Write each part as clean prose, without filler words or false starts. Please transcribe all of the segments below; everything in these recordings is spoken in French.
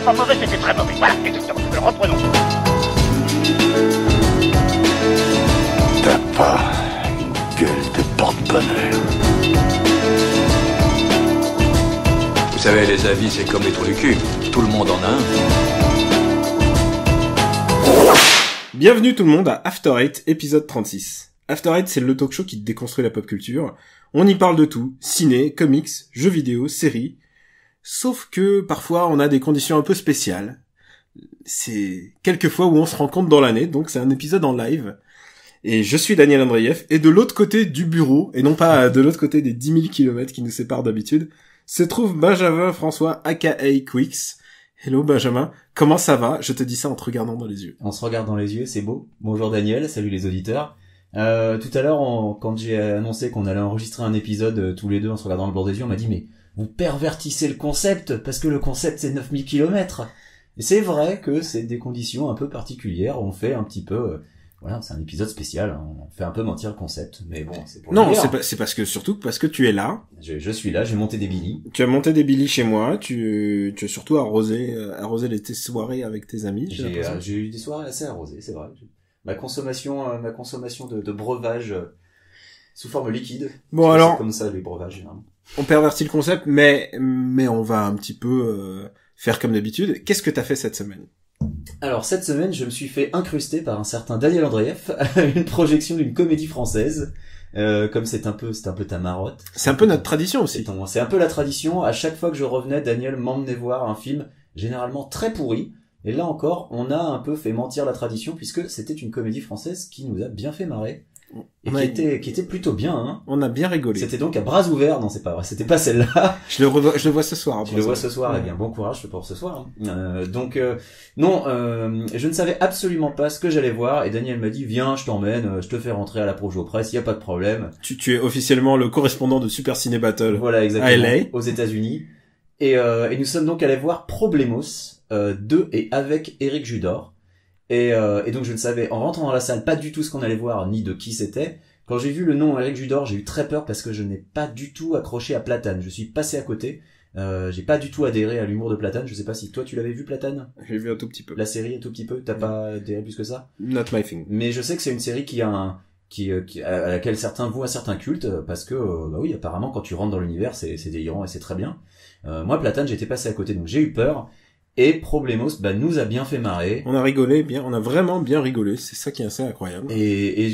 pas mauvais, c'était très mauvais. Voilà, exactement. Alors reprenons. T'as pas une gueule de porte-bonheur. Vous savez, les avis, c'est comme les trous du cul. Tout le monde en a un. Bienvenue tout le monde à After Eight, épisode 36. After Eight, c'est le talk show qui déconstruit la pop culture. On y parle de tout, ciné, comics, jeux vidéo, séries. Sauf que parfois on a des conditions un peu spéciales. C'est quelques fois où on se rencontre dans l'année, donc c'est un épisode en live. Et je suis Daniel Andreev, et de l'autre côté du bureau, et non pas de l'autre côté des 10 000 kilomètres qui nous séparent d'habitude, se trouve Benjamin François aka Quicks. Hello Benjamin, comment ça va? Je te dis ça en te regardant dans les yeux. On se regarde dans les yeux, c'est beau. Bonjour Daniel, salut les auditeurs. Tout à l'heure, quand j'ai annoncé qu'on allait enregistrer un épisode tous les deux en se regardant le bord des yeux, on m'a dit mais vous pervertissez le concept, parce que le concept c'est 9000 kilomètres. Et c'est vrai que c'est des conditions un peu particulières, on fait un petit peu... Voilà, c'est un épisode spécial, hein. On fait un peu mentir le concept, mais bon, c'est pour Non, le dire. c'est parce que surtout parce que tu es là. Je suis là, j'ai monté des billis. Tu as monté des billis chez moi, tu as surtout arrosé tes soirées avec tes amis. J'ai eu des soirées assez arrosées, c'est vrai. Ma consommation de breuvage sous forme liquide. Bon alors, c'est comme ça les breuvages généralement. On pervertit le concept, mais on va un petit peu faire comme d'habitude. Qu'est-ce que t'as fait cette semaine? Alors cette semaine, je me suis fait incruster par un certain Daniel Andreev à une projection d'une comédie française. Comme c'est un peu ta marotte. C'est un peu notre tradition aussi. C'est un peu la tradition. À chaque fois que je revenais, Daniel m'emmenait voir un film généralement très pourri. Et là encore, on a un peu fait mentir la tradition puisque c'était une comédie française qui nous a bien fait marrer. Et qui était plutôt bien, hein. On a bien rigolé. C'était donc à bras ouverts. Non, c'est pas vrai. C'était pas celle-là. Je le vois ce soir. Tu le vois ce soir. Eh bien, bon courage pour ce soir. Je ne savais absolument pas ce que j'allais voir. Et Daniel m'a dit, viens, je t'emmène, je te fais rentrer à la Projo Press, y a pas de problème. Tu es officiellement le correspondant de Super Ciné Battle. Voilà, exactement. À LA. Aux États-Unis. Et nous sommes donc allés voir Problemos, de et avec Éric Judor. Et donc je ne savais, en rentrant dans la salle, pas du tout ce qu'on allait voir, ni de qui c'était. Quand j'ai vu le nom Éric Judor, j'ai eu très peur parce que je n'ai pas du tout accroché à Platane. Je suis passé à côté. J'ai pas du tout adhéré à l'humour de Platane. Je sais pas si toi tu l'avais vu, Platane? J'ai vu un tout petit peu. La série un tout petit peu. T'as pas adhéré plus que ça? Not my thing. Mais je sais que c'est une série à laquelle certains vouent un certain culte parce que bah oui, apparemment quand tu rentres dans l'univers, c'est délirant et c'est très bien. Moi Platane, j'étais passé à côté, donc j'ai eu peur. Et Problemos, nous a bien fait marrer. On a rigolé bien, on a vraiment bien rigolé. C'est ça qui est assez incroyable. Et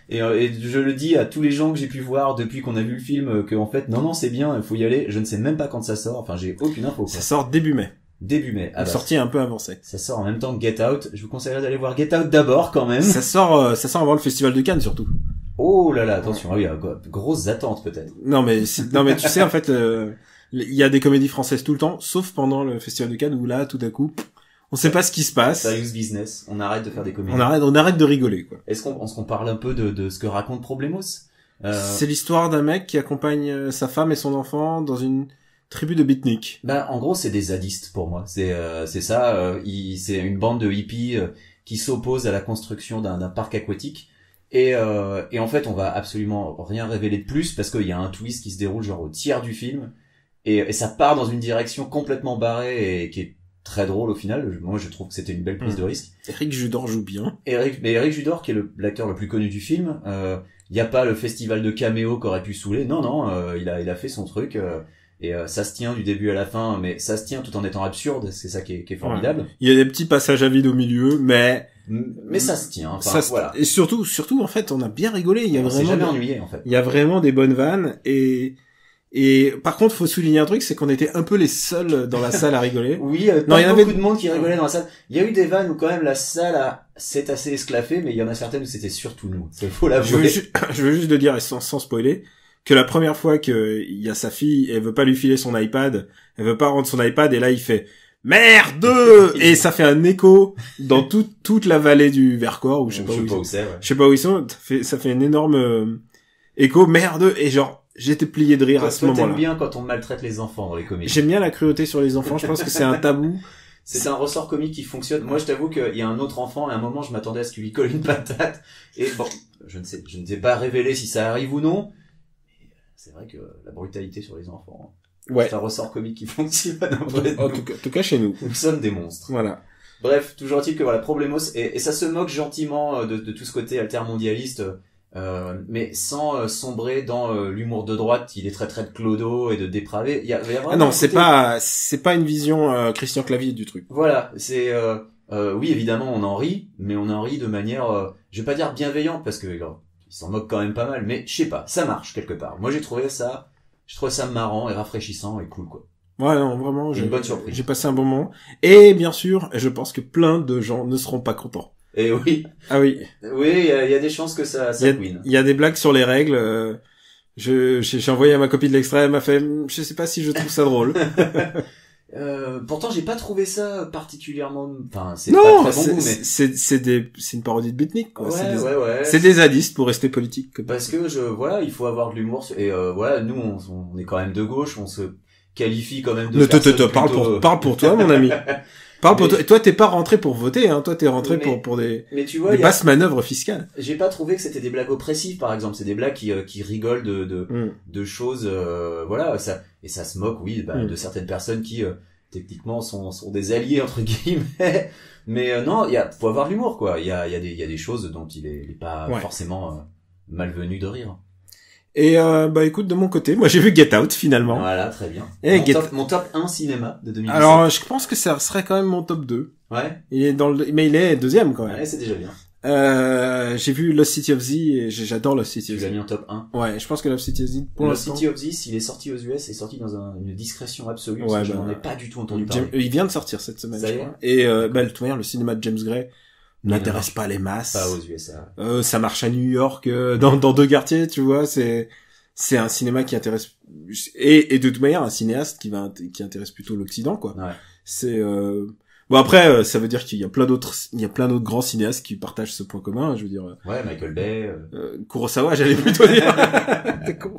je le dis à tous les gens que j'ai pu voir depuis qu'on a vu le film, que en fait, non, c'est bien, il faut y aller. Je ne sais même pas quand ça sort. Enfin, j'ai aucune info, quoi. Ça sort début mai. Début mai. Une sortie un peu avancée. Ça sort en même temps que Get Out. Je vous conseillerais d'aller voir Get Out d'abord, quand même. Ça sort avant le Festival de Cannes, surtout. Oh là là, attention. Ah oui, grosses attentes, peut-être. Non, mais tu sais, en fait, il y a des comédies françaises tout le temps, sauf pendant le Festival de Cannes où là, tout à coup, on sait pas ce qui se passe. Serious business. On arrête de faire des comédies. On arrête de rigoler, quoi. Est-ce qu'on parle un peu de ce que raconte Problemos? C'est l'histoire d'un mec qui accompagne sa femme et son enfant dans une tribu de beatniks. En gros, c'est des zadistes pour moi. C'est ça. C'est une bande de hippies qui s'opposent à la construction d'un parc aquatique. Et en fait, on va absolument rien révéler de plus parce qu'il y a un twist qui se déroule genre au tiers du film. Et ça part dans une direction complètement barrée et qui est très drôle au final. Moi, je trouve que c'était une belle prise de risque. Éric Judor joue bien. Éric Judor, qui est l'acteur le plus connu du film, y a pas le festival de caméo qu'aurait pu saouler. Non, il a fait son truc. Et ça se tient du début à la fin, mais ça se tient tout en étant absurde. C'est ça qui est formidable. Ouais. Il y a des petits passages à vide au milieu, mais ça se tient. Enfin, voilà. Et surtout, en fait, on a bien rigolé. On s'est jamais ennuyé, en fait. Il y a vraiment des bonnes vannes et par contre, faut souligner un truc, c'est qu'on était un peu les seuls dans la salle à rigoler. Oui, il y avait beaucoup de monde qui rigolait dans la salle. Il y a eu des vannes où quand même la salle s'est assez esclaffée, mais il y en a certaines où c'était surtout nous. C'est faut l'avouer. Je veux juste le dire, sans spoiler, que la première fois qu'il y a sa fille, elle veut pas lui filer son iPad, elle veut pas rendre son iPad, et là il fait merde, et ça fait un écho dans toute la vallée du Vercors, ou je sais pas où ils sont, ça fait un énorme écho, merde, et genre j'étais plié de rire à ce moment-là. T'aimes bien quand on maltraite les enfants dans les comédies. J'aime bien la cruauté sur les enfants, je pense que c'est un tabou. C'est un ressort comique qui fonctionne. Moi, je t'avoue qu'il y a un autre enfant, et à un moment, je m'attendais à ce qu'il lui colle une patate. Et bon, je ne sais pas révéler si ça arrive ou non. C'est vrai que la brutalité sur les enfants. Ouais. C'est un ressort comique qui fonctionne. En tout cas chez nous. Nous sommes des monstres. Voilà. Bref, toujours est-il que voilà, Problemos, et ça se moque gentiment de tout ce côté altermondialiste, mais sans sombrer dans l'humour de droite. Il est très de clodo et de dépravé. Il y a vraiment Ah non, un c'est pas une vision Christian Clavier du truc. Voilà, c'est oui, évidemment, on en rit, mais on en rit de manière, je vais pas dire bienveillante parce que il s'en moque quand même pas mal, mais je sais pas, ça marche quelque part. Moi, j'ai trouvé ça marrant et rafraîchissant et cool, quoi. Ouais, non, vraiment, Une bonne surprise. J'ai passé un bon moment. Et bien sûr, je pense que plein de gens ne seront pas contents. Et oui. Ah oui. Oui, il y a des chances que ça queen. Il y a des blagues sur les règles. J'ai envoyé à ma copine de l'extrait, elle m'a fait, je sais pas si je trouve ça drôle. Pourtant, j'ai pas trouvé ça particulièrement, enfin, c'est Non, pas très bon goût, mais. c'est une parodie de Beatnik, quoi. Ouais. C'est des zadistes pour rester politique. Parce que voilà, il faut avoir de l'humour, et voilà, nous, on est quand même de gauche, on se qualifie quand même de parle pour toi, mon ami. Parle pour toi. Et toi, t'es pas rentré pour voter, hein. Toi, t'es rentré pour des tu vois, basses manœuvres fiscales. J'ai pas trouvé que c'était des blagues oppressives, par exemple. C'est des blagues qui rigolent de choses, voilà, ça se moque, oui, de certaines personnes qui, techniquement sont des alliés, entre guillemets. Mais, non, faut avoir de l'humour, quoi. Il y a des choses dont il est pas forcément, malvenu de rire. Et écoute, de mon côté, moi j'ai vu Get Out finalement. Voilà, très bien. Et mon top 1 cinéma de 2017. Alors, je pense que ça serait quand même mon top 2. Ouais. Mais il est deuxième quand même. Ouais, c'est déjà bien. J'ai vu Lost City of Z et j'adore Lost City of Z. Tu l'as mis en top 1. Ouais, je pense que Lost City of Z pour Lost l'instant. City of Z, s'il est sorti aux US, est sorti dans une discrétion absolue. Ouais, je n'en ai pas du tout entendu parler. Il vient de sortir cette semaine, ça je crois. Et de toute manière, le cinéma de James Gray n'intéresse pas les masses. Pas aux USA. Ça marche à New York, dans deux quartiers, tu vois, c'est un cinéma qui intéresse et de toute manière un cinéaste qui intéresse plutôt l'Occident, quoi. Ouais. C'est bon après ça veut dire qu'il y a plein d'autres grands cinéastes qui partagent ce point commun, je veux dire. Ouais, Michael Bay, Kurosawa, j'allais plutôt dire. T'es con.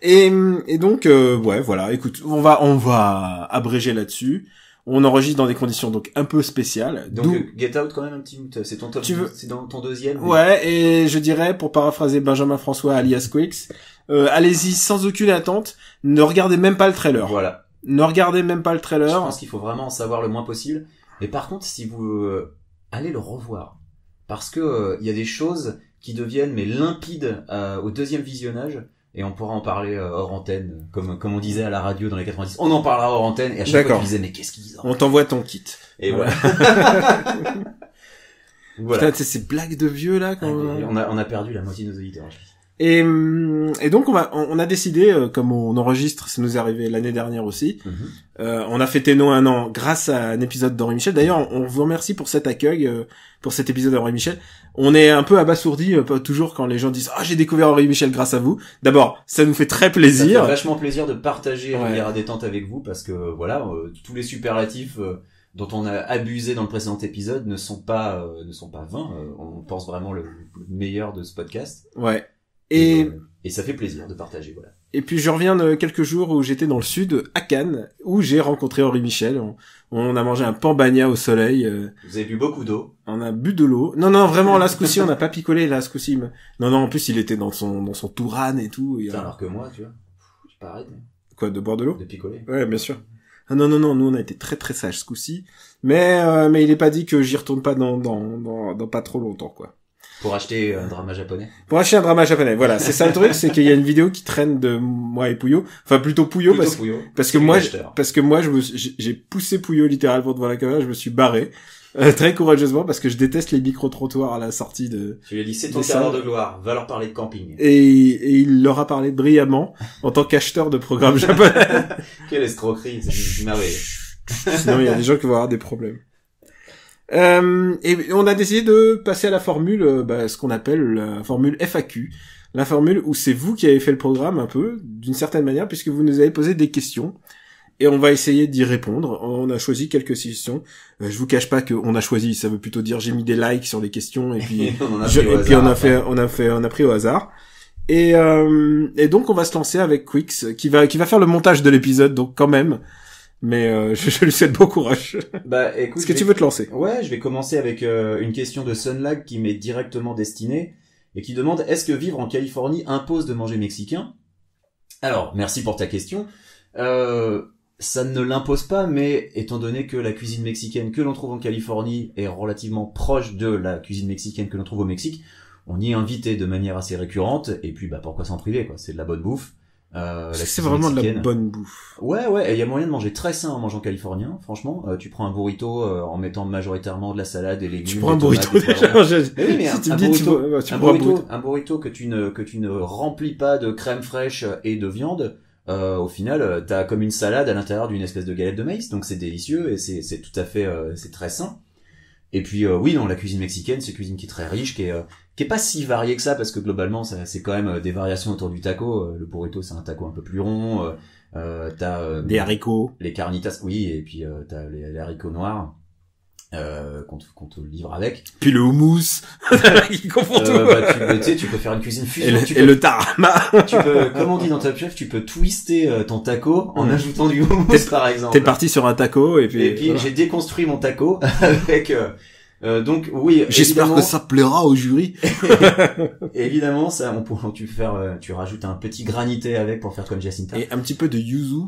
Et donc ouais, voilà, écoute, on va abréger là-dessus. On enregistre dans des conditions donc un peu spéciales. Donc Get Out quand même un petit bout, c'est ton top, c'est dans ton deuxième. Mais... Ouais, et je dirais, pour paraphraser Benjamin François alias Quicks, allez-y sans aucune attente, ne regardez même pas le trailer. Voilà. Ne regardez même pas le trailer. Je pense qu'il faut vraiment en savoir le moins possible. Et par contre, si vous allez le revoir, parce que il y a des choses qui deviennent mais limpides au deuxième visionnage. Et on pourra en parler hors antenne, comme on disait à la radio dans les 90. On en parlera hors antenne, et à chaque fois, tu disais, mais qu'est-ce qu'ils ont? On t'envoie ton kit. Et voilà. Putain, tu sais, ces blagues de vieux, là, quand on a perdu la moitié de nos auditeurs. Et donc, on a décidé, comme on enregistre, ça nous est arrivé l'année dernière aussi, on a fêté nos 1 an grâce à un épisode d'Henri Michel. D'ailleurs, on vous remercie pour cet accueil, pour cet épisode d'Henri Michel. On est un peu abasourdi toujours quand les gens disent « Ah, j'ai découvert Henri Michel grâce à vous ». D'abord, ça nous fait très plaisir. Ça fait vachement plaisir de partager Riviera Détente avec vous, parce que voilà, tous les superlatifs dont on a abusé dans le précédent épisode ne sont pas vains. On pense vraiment le meilleur de ce podcast. Ouais. Et ça fait plaisir de partager, voilà. Et puis je reviens de quelques jours où j'étais dans le sud, à Cannes, où j'ai rencontré Henri Michel. On a mangé un pambagna au soleil. Vous avez bu beaucoup d'eau. On a bu de l'eau. Non, vraiment, là, ce coup-ci, on n'a pas picolé, là, ce coup-ci. Non, en plus, il était dans son Tourane et tout. Putain, alors que moi, tu vois, j'ai pas arrêté. Quoi, de boire de l'eau? De picoler. Ouais, bien sûr. Ah non, nous, on a été très très sages ce coup-ci. Mais il est pas dit que j'y retourne pas dans pas trop longtemps, quoi. Pour acheter un drama japonais. Pour acheter un drama japonais, voilà. C'est ça le truc, c'est qu'il y a une vidéo qui traîne de moi et Pouillot. Enfin, plutôt Pouillot, parce que moi, j'ai poussé Pouillot littéralement devant la caméra, je me suis barré. Très courageusement, parce que je déteste les micro-trottoirs à la sortie de... Tu lui as dit, c'est ton quart de gloire, va leur parler de camping. Et il leur a parlé brillamment, en tant qu'acheteur de programmes japonais. Quelle escroquerie, c'est merveilleux. Sinon, il y a des gens qui vont avoir des problèmes. Et on a décidé de passer à la formule, ce qu'on appelle la formule FAQ. La formule où c'est vous qui avez fait le programme un peu, d'une certaine manière, puisque vous nous avez posé des questions. Et on va essayer d'y répondre. On a choisi quelques questions. Je vous cache pas qu'on a choisi, ça veut plutôt dire j'ai mis des likes sur les questions et puis on a pris au hasard. Et donc on va se lancer avec Quicks qui va faire le montage de l'épisode, donc quand même. Mais je lui souhaite bon courage. Bah écoute, est-ce que tu veux te lancer? Ouais, je vais commencer avec une question de Sunlag qui m'est directement destinée et qui demande: est-ce que vivre en Californie impose de manger mexicain? Alors, merci pour ta question. Ça ne l'impose pas, mais étant donné que la cuisine mexicaine que l'on trouve en Californie est relativement proche de la cuisine mexicaine que l'on trouve au Mexique, on y est invité de manière assez récurrente, et puis pourquoi s'en priver, quoi. C'est de la bonne bouffe. C'est vraiment de la bonne bouffe. Ouais, et il y a moyen de manger très sain en mangeant californien, franchement. Tu prends un burrito en mettant majoritairement de la salade et légumes. Tu prends un burrito déjà. Mais si tu me dis un burrito que tu ne remplis pas de crème fraîche et de viande, au final, t'as comme une salade à l'intérieur d'une espèce de galette de maïs, donc c'est délicieux et c'est tout à fait, c'est très sain. Et puis oui, non, la cuisine mexicaine, c'est une cuisine qui est très riche, qui est pas si variée que ça, parce que globalement, c'est quand même des variations autour du taco. Le burrito, c'est un taco un peu plus rond. T'as des haricots, les carnitas, oui, et puis t'as les haricots noirs qu'on te livre avec. Puis le houmous, qui confond tout. Tu peux faire une cuisine fusion. Le tarama. Tu peux, comme on dit dans Top Chef, tu peux twister ton taco en ajoutant du houmous, par exemple. T'es parti sur un taco et puis voilà. J'ai déconstruit mon taco avec donc oui. J'espère que ça plaira au jury. Évidemment, ça, tu peux faire, tu rajoutes un petit granité avec pour faire comme Jacinta. Et un petit peu de yuzu.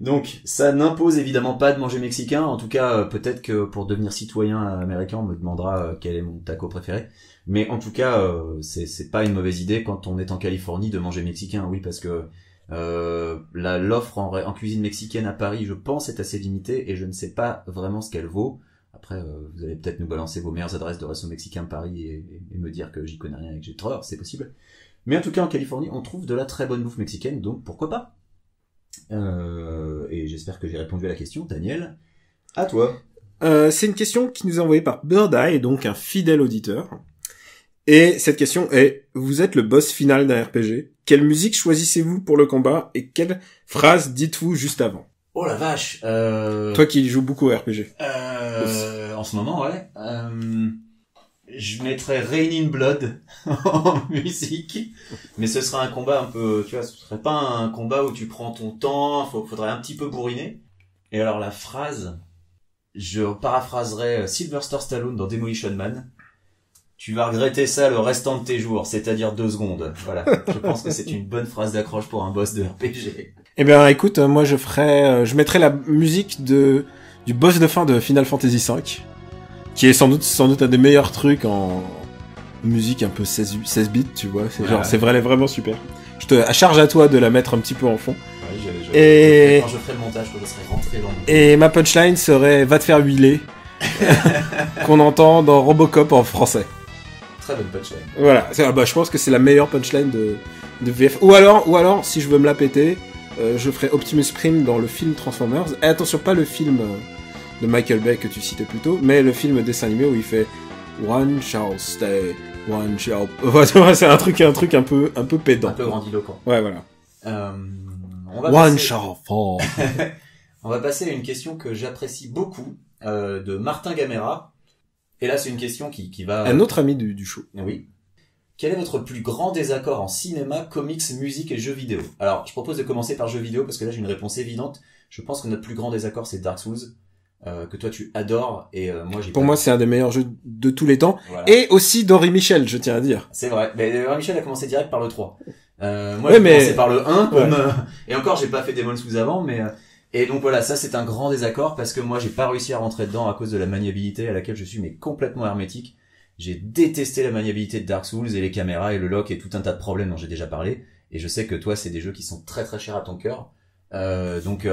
Donc, ça n'impose évidemment pas de manger mexicain. En tout cas, peut-être que pour devenir citoyen américain, on me demandera quel est mon taco préféré. Mais en tout cas, c'est pas une mauvaise idée quand on est en Californie de manger mexicain. Oui, parce que l'offre en cuisine mexicaine à Paris, je pense, est assez limitée et je ne sais pas vraiment ce qu'elle vaut. Après, vous allez peut-être nous balancer vos meilleures adresses de resto mexicain Paris et me dire que j'y connais rien et que j'ai tort, c'est possible. Mais en tout cas, en Californie, on trouve de la très bonne bouffe mexicaine, donc pourquoi pas. Et j'espère que j'ai répondu à la question. Daniel, à toi. C'est une question qui nous est envoyée par Bird Eye, donc un fidèle auditeur. Et cette question est, vous êtes le boss final d'un RPG. Quelle musique choisissez-vous pour le combat et quelle phrase dites-vous juste avant? Oh la vache. Toi qui joues beaucoup au RPG. En ce moment, ouais. Je mettrais Rain in Blood en musique, mais ce sera un combat un peu, tu vois, ce serait pas un combat où tu prends ton temps, faudrait un petit peu bourriner. Et alors la phrase, je paraphraserais Sylvester Stallone dans Demolition Man. Tu vas regretter ça le restant de tes jours, c'est-à-dire 2 secondes. Voilà. Je pense que c'est une bonne phrase d'accroche pour un boss de RPG. Eh bien, écoute, moi je mettrais la musique du boss de fin de Final Fantasy V, qui est sans doute un des meilleurs trucs en musique un peu 16 bits, tu vois. C'est vraiment super. Je te charge à toi de la mettre un petit peu en fond. Ouais, quand je ferai le montage, je laisserai rentrer dans le... Et ma punchline serait va te faire huiler, qu'on entend dans Robocop en français. Très bonne punchline. Voilà. Je pense que c'est la meilleure punchline de VF. Ou alors, si je veux me la péter, je ferai Optimus Prime dans le film Transformers. Et attention, pas le film de Michael Bay que tu citais plus tôt, mais le film dessin animé où il fait One shall stay, one shall... c'est un truc un peu pédant. Un peu grandiloquent. Ouais, voilà. One shall fall. On va passer à une question que j'apprécie beaucoup, de Martin Gamera. Et là, c'est une question qui va... Un autre ami du show. Oui. Quel est votre plus grand désaccord en cinéma, comics, musique et jeux vidéo? Alors, je propose de commencer par jeux vidéo parce que là, j'ai une réponse évidente. Je pense que notre plus grand désaccord, c'est Dark Souls, que toi tu adores et moi j'ai. Pour moi, c'est un des meilleurs jeux de tous les temps. Voilà. Et aussi d'Henri Michel, je tiens à dire. C'est vrai. Mais Henri Michel a commencé direct par le 3. Moi, j'ai commencé par le 1, comme et encore, j'ai pas fait Demon's Souls avant, mais. Et donc voilà, ça c'est un grand désaccord parce que moi j'ai pas réussi à rentrer dedans à cause de la maniabilité à laquelle je suis mais complètement hermétique. J'ai détesté la maniabilité de Dark Souls et les caméras et le lock et tout un tas de problèmes dont j'ai déjà parlé. Et je sais que toi c'est des jeux qui sont très très chers à ton cœur. Donc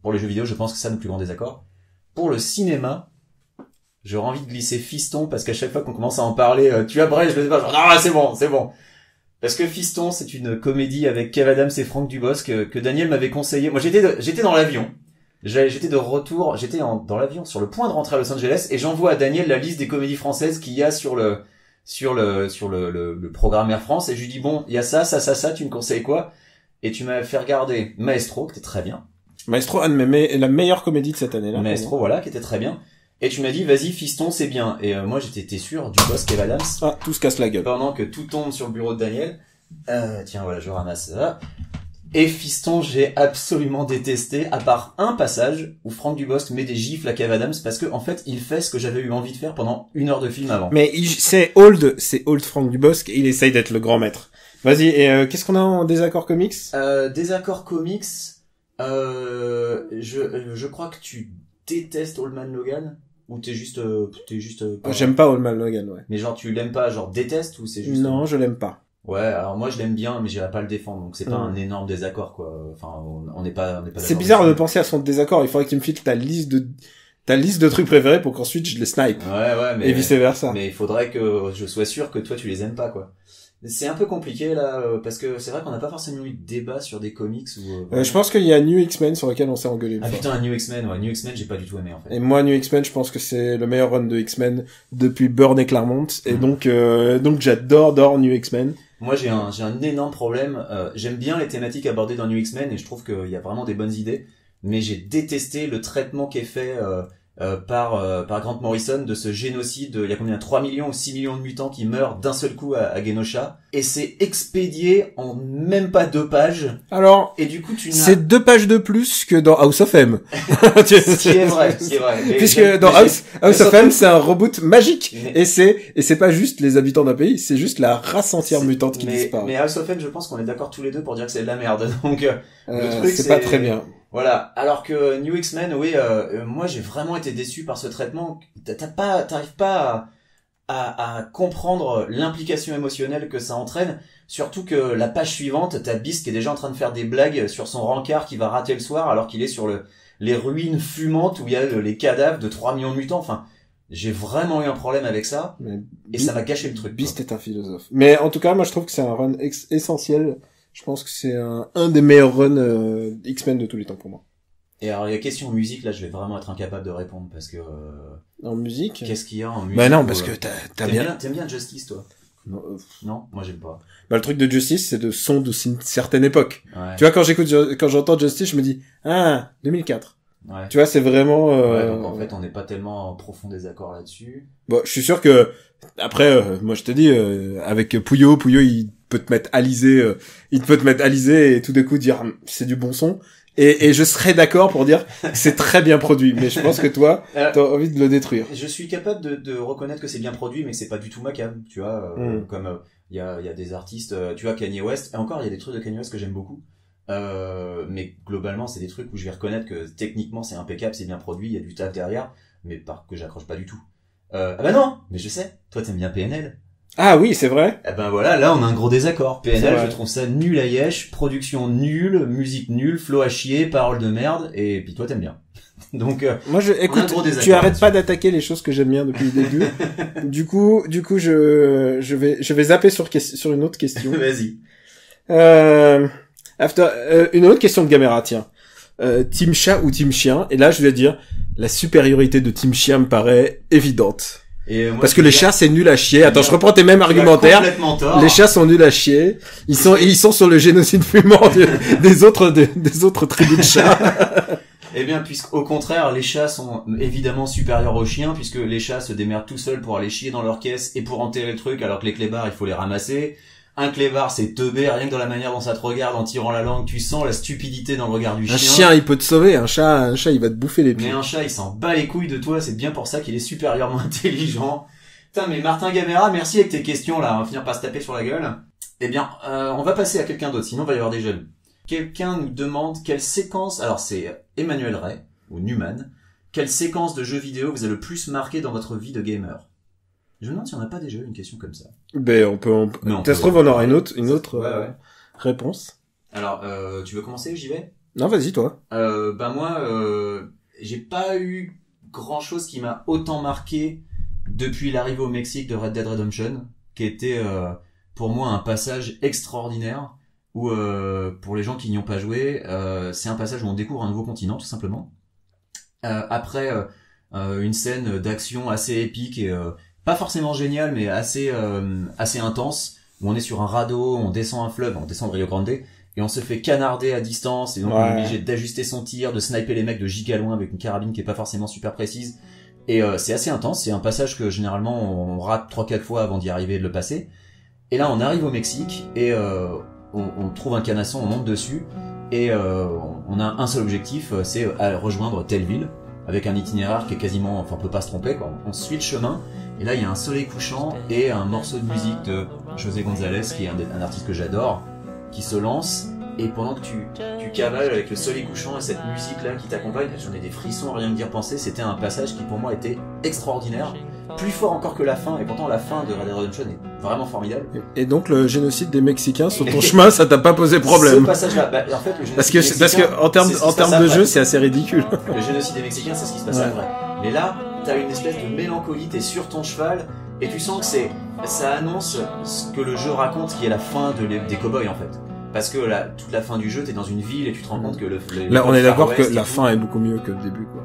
pour les jeux vidéo, je pense que c'est le plus grand désaccord. Pour le cinéma, j'aurais envie de glisser Fiston parce qu'à chaque fois qu'on commence à en parler, tu abrèges le débat. Genre, ah c'est bon. Parce que Fiston, c'est une comédie avec Kev Adams et Franck Dubosc que Daniel m'avait conseillé. Moi, j'étais dans l'avion. J'étais de retour, dans l'avion sur le point de rentrer à Los Angeles et j'envoie à Daniel la liste des comédies françaises qu'il y a sur le programme Air France et je lui dis bon, il y a ça, tu me conseilles quoi? Et tu m'as fait regarder Maestro, qui était très bien. Maestro, la meilleure comédie de cette année-là. Maestro, voilà, qui était très bien. Et tu m'as dit, vas-y, Fiston, c'est bien. Et moi, j'étais sûr, Dubosc et Adams. Ah, tout se casse la gueule. Pendant que tout tombe sur le bureau de Daniel. Tiens, voilà, je ramasse ça. Et Fiston, j'ai absolument détesté, à part un passage où Franck Dubosc met des gifles à Kev Adams parce que, en fait, il fait ce que j'avais eu envie de faire pendant 1 heure de film avant. Mais c'est old Franck Dubosc et il essaye d'être le grand maître. Vas-y, et qu'est-ce qu'on a en désaccord comics? Désaccord comics, je crois que tu détestes Old Man Logan, ou t'es juste pas... J'aime pas Old Man Logan, ouais. Mais genre tu l'aimes pas, genre déteste, ou c'est juste... Non, je l'aime pas. Ouais, alors moi je l'aime bien, mais j'irai pas le défendre, donc c'est pas un énorme désaccord, quoi. Enfin, on n'est pas C'est bizarre de penser à son désaccord, il faudrait que tu me files ta liste de trucs préférés pour qu'ensuite je les snipe. Ouais, mais... Et vice versa. Mais il faudrait que je sois sûr que toi tu les aimes pas, quoi. C'est un peu compliqué, là, parce que c'est vrai qu'on n'a pas forcément eu de débat sur des comics où... je pense qu'il y a New X-Men sur lequel on s'est engueulé. Ah putain, New X-Men, ouais. New X-Men, j'ai pas du tout aimé, en fait. Et moi, New X-Men, je pense que c'est le meilleur run de X-Men depuis Byrne et Claremont. Et donc j'adore New X-Men. Moi, j'ai un énorme problème. J'aime bien les thématiques abordées dans New X-Men et je trouve qu'il y a vraiment des bonnes idées. Mais j'ai détesté le traitement qui est fait par Grant Morrison de ce génocide. Il y a combien? 3 millions ou 6 millions de mutants qui meurent d'un seul coup à Genosha. Et c'est expédié en même pas 2 pages. Alors, et du coup, c'est 2 pages de plus que dans House of M. Ce qui est vrai. Puisque dans House of M, c'est un reboot magique. Et c'est pas juste les habitants d'un pays, c'est juste la race entière mutante qui disparaît. Mais House of M, je pense qu'on est d'accord tous les deux pour dire que c'est de la merde. Donc, le truc, c'est pas très bien. Voilà. Alors que New X-Men, oui, moi j'ai vraiment été déçu par ce traitement. T'arrives pas à comprendre l'implication émotionnelle que ça entraîne. Surtout que la page suivante, t'as Beast qui est déjà en train de faire des blagues sur son rencard qui va rater le soir alors qu'il est sur les ruines fumantes où il y a les cadavres de 3 millions de mutants. Enfin, j'ai vraiment eu un problème avec ça. Et ça m'a gâché le truc. Beast est un philosophe. Mais en tout cas, moi je trouve que c'est un run essentiel. Je pense que c'est un des meilleurs runs X-Men de tous les temps pour moi. Et alors, il y a question musique, là, je vais vraiment être incapable de répondre, parce que... En musique? Qu'est-ce qu'il y a en musique? Bah non, parce que t'aimes bien Justice, toi? Non, moi j'aime pas. Bah le truc de Justice, c'est de son d'une certaine époque. Ouais. Tu vois, quand j'entends Justice, je me dis, 2004. Ouais. Tu vois, c'est vraiment... Ouais, donc en fait, on n'est pas tellement en profond désaccord là-dessus. Bon, je suis sûr que, après, moi je te dis, avec Puyo, il peut te mettre Alizé, et tout d'un coup dire, c'est du bon son. Et je serais d'accord pour dire que c'est très bien produit, mais je pense que toi, t'as envie de le détruire. Je suis capable de reconnaître que c'est bien produit, mais c'est pas du tout ma came, tu vois. Comme il y a des artistes, tu vois, Kanye West, et encore il y a des trucs de Kanye West que j'aime beaucoup. Mais globalement, c'est des trucs où je vais reconnaître que techniquement c'est impeccable, c'est bien produit, il y a du taf derrière, mais que j'accroche pas du tout. Ah bah non, mais je sais, toi t'aimes bien PNL. Ah oui, c'est vrai. Eh ben voilà, là on a un gros désaccord. PNL, je trouve ça nul à yesh, production nulle, musique nulle, flow à chier, paroles de merde, et puis toi t'aimes bien. Donc moi écoute, tu arrêtes pas d'attaquer les choses que j'aime bien depuis le début. du coup je vais zapper sur une autre question. Vas-y. Une autre question de Gamera, tiens. Team chat ou team chien? Et là je vais dire la supériorité de team chien me paraît évidente. Et moi, parce que les chats c'est nul à chier. Attends, je reprends tes mêmes argumentaires. Les chats sont nuls à chier. Ils sont sur le génocide fumant des autres tribus de chats. Eh bien, puisqu'au contraire, les chats sont évidemment supérieurs aux chiens, puisque les chats se démerdent tout seuls pour aller chier dans leur caisse et pour enterrer le truc, alors que les clébards, il faut les ramasser. Un clébard, c'est teubé, rien que dans la manière dont ça te regarde en tirant la langue, tu sens la stupidité dans le regard du chien. Un chien, il peut te sauver, un chat, il va te bouffer les pieds. Mais un chat, il s'en bat les couilles de toi, c'est bien pour ça qu'il est supérieurement intelligent. Putain, mais Martin Gamera, merci avec tes questions, là, on va finir par se taper sur la gueule. Eh bien, on va passer à quelqu'un d'autre, sinon il va y avoir des jeunes. Quelqu'un nous demande quelle séquence, alors c'est Emmanuel Ray, ou Newman, quelle séquence de jeux vidéo vous a le plus marqué dans votre vie de gamer? Je me demande si on n'a pas déjà eu une question comme ça. Ben, on peut, ça se trouve, on aura une autre réponse. Alors, tu veux commencer, j'y vais? Non, vas-y, toi. Moi, j'ai pas eu grand chose qui m'a autant marqué depuis l'arrivée au Mexique de Red Dead Redemption, qui était, pour moi, un passage extraordinaire, où, pour les gens qui n'y ont pas joué, c'est un passage où on découvre un nouveau continent, tout simplement. Après, une scène d'action assez épique et, pas forcément génial, mais assez intense, où on est sur un radeau, on descend un fleuve, on descend le Rio Grande, et on se fait canarder à distance, et donc on est obligé d'ajuster son tir, de sniper les mecs de giga loin avec une carabine qui est pas forcément super précise, et c'est assez intense, c'est un passage que généralement on rate 3-4 fois avant d'y arriver et de le passer, et là on arrive au Mexique, et on trouve un canasson, on monte dessus, et on a un seul objectif, c'est rejoindre telle ville, avec un itinéraire qui est quasiment, enfin on peut pas se tromper quoi, on suit le chemin, et là il y a un soleil couchant et un morceau de musique de José González, qui est un artiste que j'adore, qui se lance, et pendant que tu cavales avec le soleil couchant et cette musique-là qui t'accompagne, j'en ai des frissons rien que d'y repenser. C'était un passage qui pour moi était extraordinaire, plus fort encore que la fin, et pourtant la fin de Red Dead Redemption est vraiment formidable. Et donc le génocide des Mexicains sur ton chemin, ça t'a pas posé problème? Ce passage-là, en fait, le Parce génocide que mexicain, en termes de jeu, c'est assez ridicule. le génocide des Mexicains, c'est ce qui se passe après. Mais là, t'as une espèce de mélancolie, t'es sur ton cheval, et tu sens que ça annonce ce que le jeu raconte, qui est la fin des cow-boys en fait. Parce que toute la fin du jeu, t'es dans une ville et tu te rends compte que là, on est d'accord que la fin est beaucoup mieux que le début, quoi.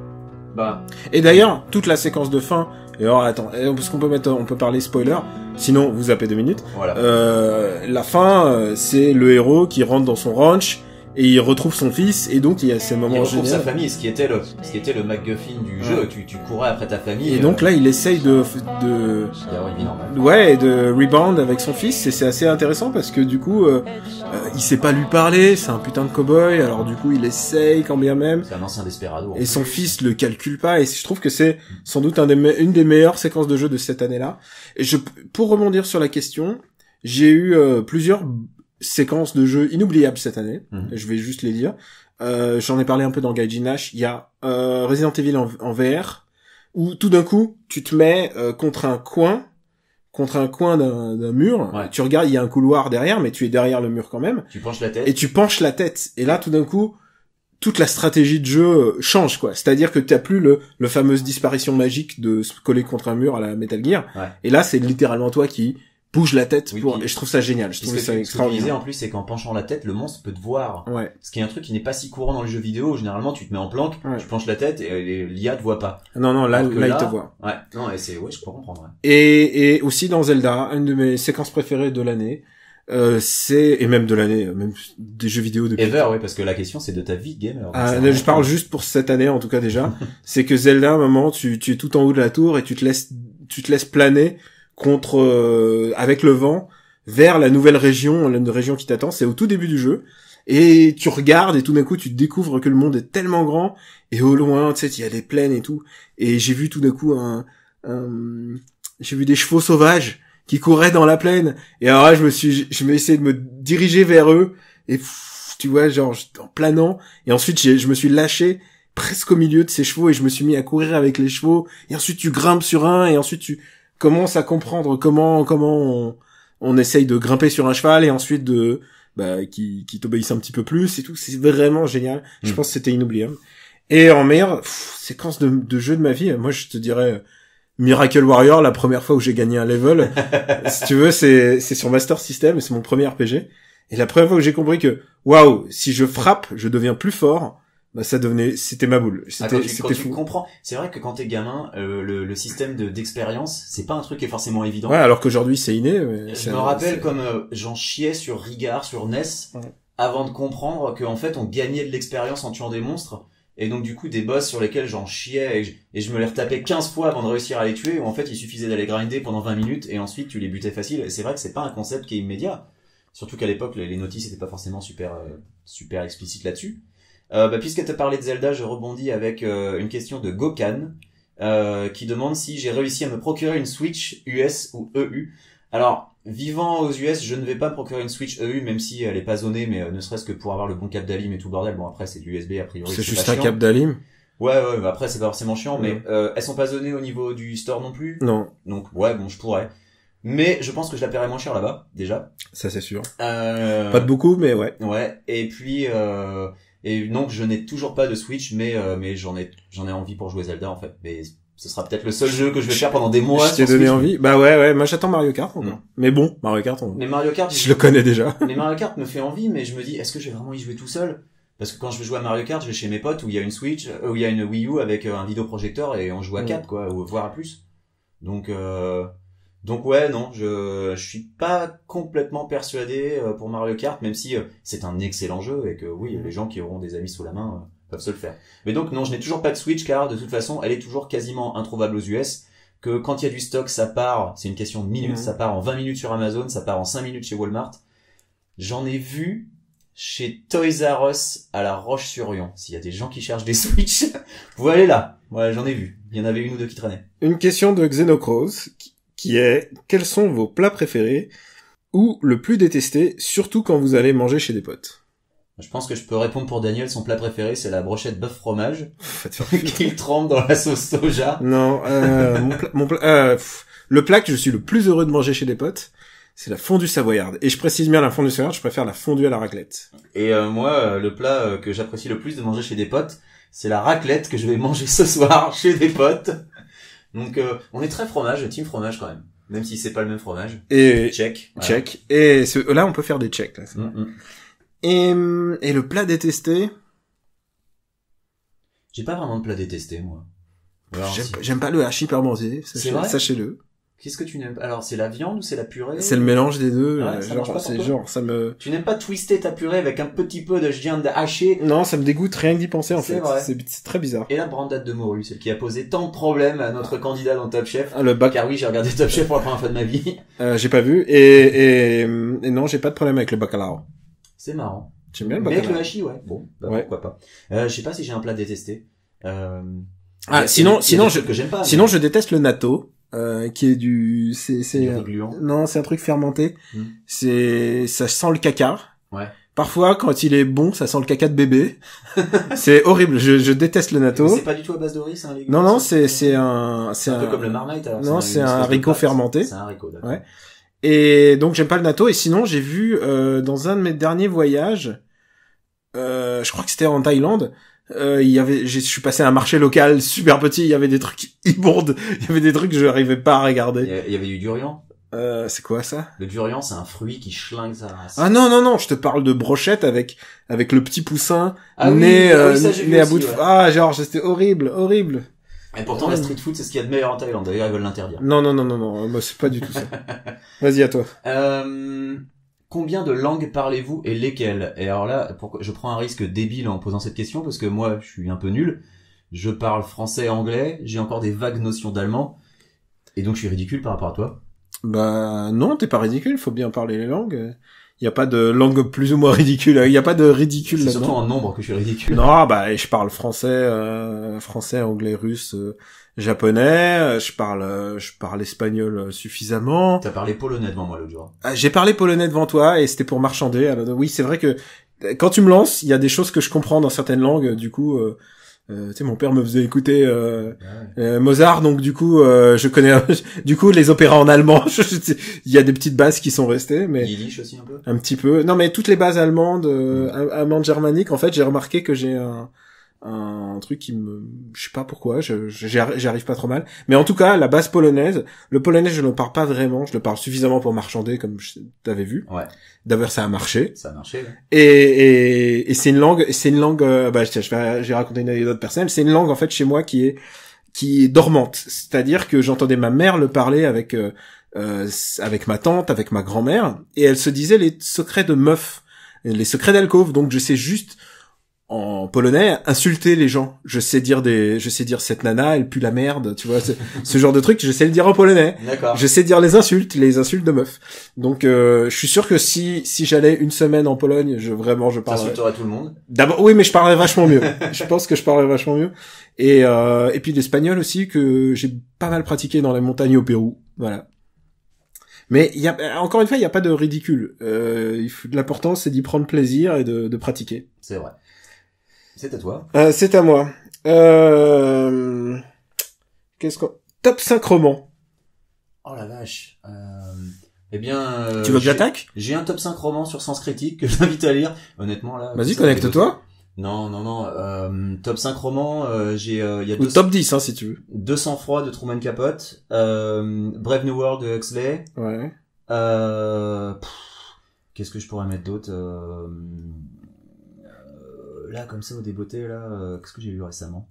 Bah. Et d'ailleurs, toute la séquence de fin, et alors attends, parce qu'on on peut parler spoiler, sinon vous zappez 2 minutes. Voilà. La fin, c'est le héros qui rentre dans son ranch, et il retrouve son fils, et donc il y a ces moments il retrouve géniaux. sa famille, ce qui était le MacGuffin du jeu. Tu courais après ta famille. Et donc là, il essaye de d'avoir une vie normale. Ouais, et de rebound avec son fils, et c'est assez intéressant parce que du coup, il sait pas lui parler, c'est un putain de cow-boy, alors du coup, il essaye quand bien même. C'est un ancien desperado. Et son fils le calcule pas, et je trouve que c'est sans doute une des meilleures séquences de jeu de cette année-là. Et pour rebondir sur la question, j'ai eu plusieurs séquences de jeux inoubliables cette année. Je vais juste les dire. J'en ai parlé un peu dans Gaijin Nash. Il y a Resident Evil en VR, où tout d'un coup, tu te mets contre un coin d'un mur. Ouais. Tu regardes, il y a un couloir derrière, mais tu es derrière le mur quand même. Tu penches la tête. Et tu penches la tête. Et là, tout d'un coup, toute la stratégie de jeu change, quoi. C'est-à-dire que t'as plus le fameuse disparition magique de se coller contre un mur à la Metal Gear. Ouais. Et là, c'est littéralement toi qui bouge la tête Oui, et je trouve ça génial. Je trouve ça ce que tu extraordinaire. disais en plus, c'est qu'en penchant la tête, le monstre peut te voir. Ouais. Ce qui est un truc qui n'est pas si courant dans les jeux vidéo. Généralement, tu te mets en planque, Ouais. tu penches la tête et l'IA te voit pas. Non, là, Alors que il te voit. Ouais. Non, et je peux comprendre. Ouais. Et aussi dans Zelda, une de mes séquences préférées de l'année, et même de l'année, même des jeux vidéo depuis. Ever, oui, parce que la question c'est de ta vie de gamer. Là, je parle juste pour cette année, en tout cas déjà. C'est que Zelda, à un moment, tu es tout en haut de la tour et tu te laisses planer avec le vent vers la nouvelle région, une région qui t'attend. C'est au tout début du jeu. Et tu regardes et tout d'un coup, tu découvres que le monde est tellement grand. Et au loin, tu sais, il y a des plaines et tout. Et j'ai vu tout d'un coup j'ai vu des chevaux sauvages qui couraient dans la plaine. Et alors là, je me essayé de me diriger vers eux. Et tu vois, genre, en planant. Et ensuite, je me suis lâché presque au milieu de ces chevaux et je me suis mis à courir avec les chevaux. Et ensuite, tu grimpes sur un et ensuite, tu commences à comprendre comment on essaye de grimper sur un cheval et ensuite qui t'obéissent un petit peu plus et tout. C'est vraiment génial. Je pense que c'était inoubliable. Et en meilleure séquence de jeu de ma vie, moi, je te dirais Miracle Warrior, la première fois où j'ai gagné un level. Si tu veux, c'est sur Master System et c'est mon premier RPG. Et la première fois que j'ai compris que, waouh, si je frappe, je deviens plus fort, bah c'était ma boule. C'était quand fou. tu comprends, c'est vrai que quand t'es gamin, le système d'expérience, c'est pas un truc qui est forcément évident. Ouais, alors qu'aujourd'hui c'est inné. Je me rappelle comme j'en chiais sur Rigard, sur NES, avant de comprendre qu'en fait on gagnait de l'expérience en tuant des monstres. Et donc du coup des boss sur lesquels j'en chiais et je me les retapais 15 fois avant de réussir à les tuer, où en fait il suffisait d'aller grinder pendant 20 minutes et ensuite tu les butais facile. Et c'est vrai que c'est pas un concept qui est immédiat. Surtout qu'à l'époque les notices étaient pas forcément super explicites là-dessus. Puisque tu as parlé de Zelda, je rebondis avec une question de Gokan qui demande si j'ai réussi à me procurer une Switch US ou EU. Alors, vivant aux US, je ne vais pas me procurer une Switch EU, même si elle est pas zonée, mais ne serait-ce que pour avoir le bon câble d'Alim et tout le bordel. Bon, après, c'est du USB, a priori. C'est juste pas un chiant. câble d'Alim. Ouais, bah après, c'est pas forcément chiant, mais elles sont pas zonées au niveau du store non plus. Non. Donc, ouais, bon, je pourrais. Mais je pense que je la paierais moins cher là-bas, déjà. Ça, c'est sûr. Pas de beaucoup, mais ouais. Ouais. Et puis, et donc je n'ai toujours pas de Switch, mais j'en ai envie pour jouer Zelda en fait. Mais ce sera peut-être le seul jeu que je vais faire pendant des mois. Je t'ai donné envie. Bah ouais, moi j'attends Mario Kart encore. Mais bon, Mario Kart, Mais Mario Kart, je le connais déjà. Mais Mario Kart me fait envie, mais je me dis, est-ce que je vais vraiment y jouer tout seul? Parce que quand je vais jouer à Mario Kart, je vais chez mes potes où il y a une Switch, où il y a une Wii U avec un vidéoprojecteur et on joue à 4 quoi, ou voire à plus. Donc ouais, non, je suis pas complètement persuadé pour Mario Kart, même si c'est un excellent jeu et que oui, les gens qui auront des amis sous la main peuvent se le faire. Mais donc non, je n'ai toujours pas de Switch car de toute façon, elle est toujours quasiment introuvable aux US, que quand il y a du stock, ça part, c'est une question de minutes, ça part en 20 minutes sur Amazon, ça part en 5 minutes chez Walmart. J'en ai vu chez Toys R Us à La Roche-sur-Yon. S'il y a des gens qui cherchent des Switch, vous pouvez aller là. Ouais, j'en ai vu. Il y en avait une ou deux qui traînaient. Une question de Xenocross qui est, quels sont vos plats préférés? ou le plus détesté, surtout quand vous allez manger chez des potes? Je pense que je peux répondre pour Daniel, son plat préféré, c'est la brochette bœuf fromage, Faites faire- qu'il trempe dans la sauce soja. Non, le plat que je suis le plus heureux de manger chez des potes, c'est la fondue savoyarde. Et je précise bien la fondue savoyarde, je préfère la fondue à la raclette. Et moi, le plat que j'apprécie le plus de manger chez des potes, c'est la raclette que je vais manger ce soir chez des potes. Donc on est très fromage, team fromage quand même si c'est pas le même fromage. Et Check. Voilà. check. Et là, on peut faire des checks. Là. Mm. Et le plat détesté, J'ai pas vraiment de plat détesté, moi. Alors, j'aime pas le hachis parmentier, C'est vrai sachez-le. Qu'est-ce que tu n'aimes pas? Alors, c'est la viande ou c'est la purée? C'est le mélange des deux. Ouais, ça marche pas pour c'est toi genre, ça me... Tu n'aimes pas twister ta purée avec un petit peu de viande hachée? Non, ça me dégoûte rien que d'y penser, en C'est fait. vrai. C'est très bizarre. Et la brandade de morue, celle qui a posé tant de problèmes à notre candidat dans Top Chef. Ah, le bac, Car oui, j'ai regardé Top Chef pour la première fois de ma vie. j'ai pas vu. Et non, j'ai pas de problème avec le bacalao. C'est marrant. J'aime bien le Mais avec bacalao. le hachis, ouais. Bon, bah, Ouais. pourquoi pas. Je sais pas si j'ai un plat détesté. Ah, sinon, que j'aime pas. sinon, je déteste le natto, qui est c'est du riz gluant. non, c'est un truc fermenté. Hmm. Ça sent le caca. Ouais. Parfois, quand il est bon, ça sent le caca de bébé. C'est horrible. Je déteste le natto. Mais c'est pas du tout à base de riz, c'est un légume. Non, c'est c'est un peu comme le marmite, alors. Non, c'est un espèce de haricot pâte. fermenté. C'est un haricot, d'accord. Ouais. Et donc, j'aime pas le natto. Et sinon, j'ai vu, dans un de mes derniers voyages, je crois que c'était en Thaïlande, je suis passé à un marché local super petit, il y avait des trucs immondes, il y avait des trucs que je n'arrivais pas à regarder. Il y avait du durian. C'est quoi ça? Le durian, c'est un fruit qui schlingue sa race. Ah non, je te parle de brochette avec le petit poussin Ah oui, né, ah oui, ça, j'ai vu né à aussi, bout de... ouais. Ah, genre, c'était horrible. Et pourtant, la street food, c'est ce qu'il y a de meilleur en Thaïlande. D'ailleurs, ils veulent l'interdire. Non, moi, c'est pas du tout ça. Vas-y, à toi. Combien de langues parlez-vous et lesquelles? Et alors là, je prends un risque débile en posant cette question parce que moi, je suis un peu nul. Je parle français et anglais. J'ai encore des vagues notions d'allemand. Et donc, je suis ridicule par rapport à toi. Bah, non, t'es pas ridicule, faut bien parler les langues. Il y a pas de langue plus ou moins ridicule. Il y a pas de ridicule C'est là-dedans. surtout en nombre que je suis ridicule. Non, bah, je parle français, anglais, russe, japonais. Je parle espagnol suffisamment. T'as parlé polonais devant moi l'autre jour. J'ai parlé polonais devant toi et c'était pour marchander. Alors, oui, c'est vrai que quand tu me lances, il y a des choses que je comprends dans certaines langues. Du coup, tu sais, mon père me faisait écouter Mozart, donc du coup, je connais du coup les opéras en allemand. Il y a des petites bases qui sont restées, mais Yiddish aussi un peu. un petit peu. Non, mais toutes les bases allemandes, allemandes germaniques. En fait, j'ai remarqué que j'ai un truc qui je sais pas pourquoi, j'y arrive pas trop mal. Mais en tout cas, la base polonaise, le polonais, je ne le parle pas vraiment. Je le parle suffisamment pour marchander, comme t'avais vu. Ouais. D'ailleurs, ça a marché. Ça a marché, ouais. Et c'est une langue, bah, j'ai raconté une anecdote personnelle. C'est une langue, en fait, chez moi qui est dormante. C'est-à-dire que j'entendais ma mère le parler avec ma tante, avec ma grand-mère, et elle se disait les secrets de meuf, les secrets d'alcôve. Donc, je sais juste, en polonais, insulter les gens. Je sais dire cette nana, elle pue la merde, tu vois, ce genre de truc, je sais le dire en polonais. D'accord. Je sais dire les insultes de meufs. Donc, je suis sûr que si j'allais une semaine en Pologne, je parlerais. T'insulterais tout le monde. D'abord, oui, mais je parlerais vachement mieux. Je pense que je parlerais vachement mieux. Et puis l'espagnol aussi, que j'ai pas mal pratiqué dans les montagnes au Pérou. Voilà. Mais encore une fois, il y a pas de ridicule. L'important, c'est d'y prendre plaisir et de pratiquer. C'est vrai. C'est à toi. C'est à moi. Top 5 romans. Oh la vache. Eh bien... Tu veux que j'attaque? J'ai un top 5 romans sur Sens Critique que je t'invite à lire. Honnêtement, là... Vas-y, connecte-toi. Non. Top 5 romans, il y a Ou top 10, hein, si tu veux. 200 froid de Truman Capote, Brave New World de Huxley, Ouais. qu'est-ce que je pourrais mettre d'autre là, comme ça, au débeauté, là, qu'est-ce que j'ai lu récemment?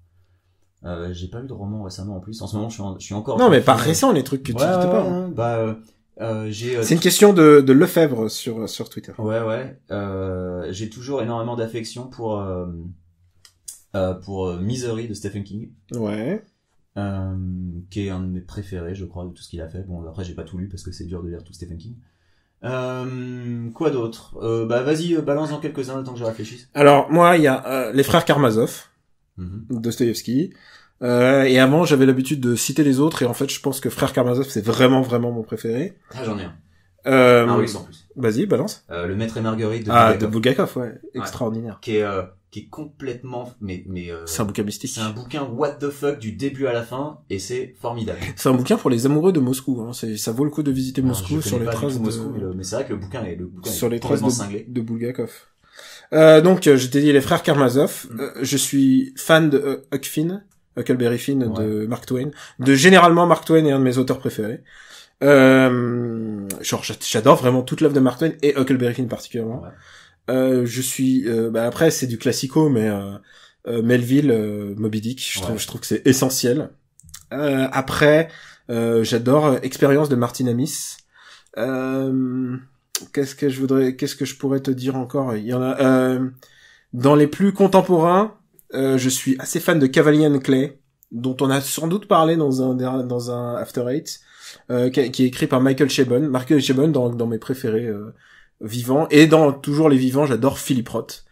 J'ai pas lu de roman récemment, en plus. En ce moment, je suis encore... Non, mais pas récent, les trucs que tu dis pas. Ouais, bah, j'ai... C'est une question de Lefebvre sur Twitter. Ouais. J'ai toujours énormément d'affection pour Misery de Stephen King. Ouais. Qui est un de mes préférés, je crois, de tout ce qu'il a fait. Bon, après, j'ai pas tout lu parce que c'est dur de lire tout Stephen King. Quoi d'autre? Bah, vas-y, balance-en quelques-uns le temps que je réfléchisse. Alors, moi, il y a les frères Karamazov, Dostoïevski. Et avant, j'avais l'habitude de citer les autres, et en fait, je pense que frères Karamazov, c'est vraiment, vraiment mon préféré. Ah, j'en ai Un russe en plus. Vas-y, balance. Le Maître et Marguerite de Ah, Bulgakov, de Bulgakov, ouais. Extraordinaire. qui est complètement, C'est un bouquin mystique. c'est un bouquin what the fuck du début à la fin, et c'est formidable. C'est un bouquin pour les amoureux de Moscou, hein. Ça vaut le coup de visiter Alors, Moscou je sur connais les pas du traces tout de... Moscou, mais c'est vrai que le bouquin est sur les traces complètement cinglé. de Bulgakov. Donc, je t'ai dit les frères Karamazov. Je suis fan de Huckleberry Finn de Mark Twain. Généralement, Mark Twain est un de mes auteurs préférés. Genre, j'adore vraiment toute l'œuvre de Mark Twain et Huckleberry Finn particulièrement. Ouais. Je suis, après, c'est du classico, mais Melville, Moby Dick, je trouve que c'est essentiel. Après, j'adore Expérience de Martin Amis. Qu'est-ce que je pourrais te dire encore? Il y en a, dans les plus contemporains, je suis assez fan de Cavalier and Clay, dont on a sans doute parlé dans un After Eight, qui est écrit par Michael Chabon. Michael Chabon dans mes préférés, vivants. Et dans toujours les vivants, j'adore Philip Roth.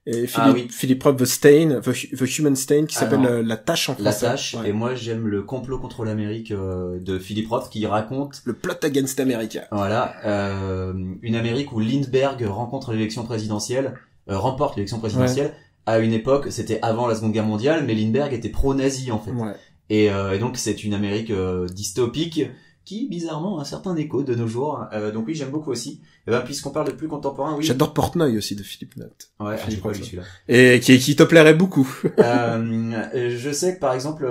Et Philip Roth, The Human Stain, qui s'appelle La Tâche en français. La Tâche, et moi j'aime Le Complot contre l'Amérique de Philip Roth, qui raconte le Plot Against America. Voilà, une Amérique où Lindbergh remporte l'élection présidentielle, à une époque, c'était avant la Seconde Guerre mondiale, mais Lindbergh était pro-nazi en fait. Ouais. Et donc c'est une Amérique dystopique qui bizarrement a un certain écho de nos jours. Donc oui, j'aime beaucoup aussi. Et ben puisqu'on parle de plus contemporain, oui. J'adore Portney aussi de Philippe Note. Ouais, j'ai pas lu celui-là. Et qui te plairait beaucoup. Je sais que par exemple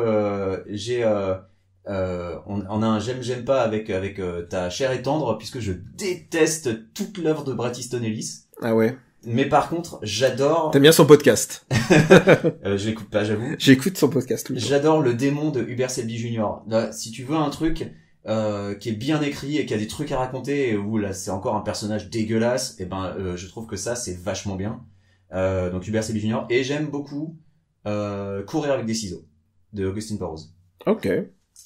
on a un j'aime pas avec ta Chair et tendre, puisque je déteste toute l'œuvre de Bret Easton Ellis. Ah ouais. Mais par contre, j'adore. T'aimes bien son podcast? Je l'écoute pas, j'avoue. J'écoute son podcast tout le temps. J'adore Le Démon de Hubert Selby Jr. Là, si tu veux un truc qui est bien écrit et qui a des trucs à raconter, et où là c'est encore un personnage dégueulasse, et je trouve que ça c'est vachement bien. Donc Hubert Selby Jr. Et j'aime beaucoup Courir avec des ciseaux de Augustin Burroughs. Ok.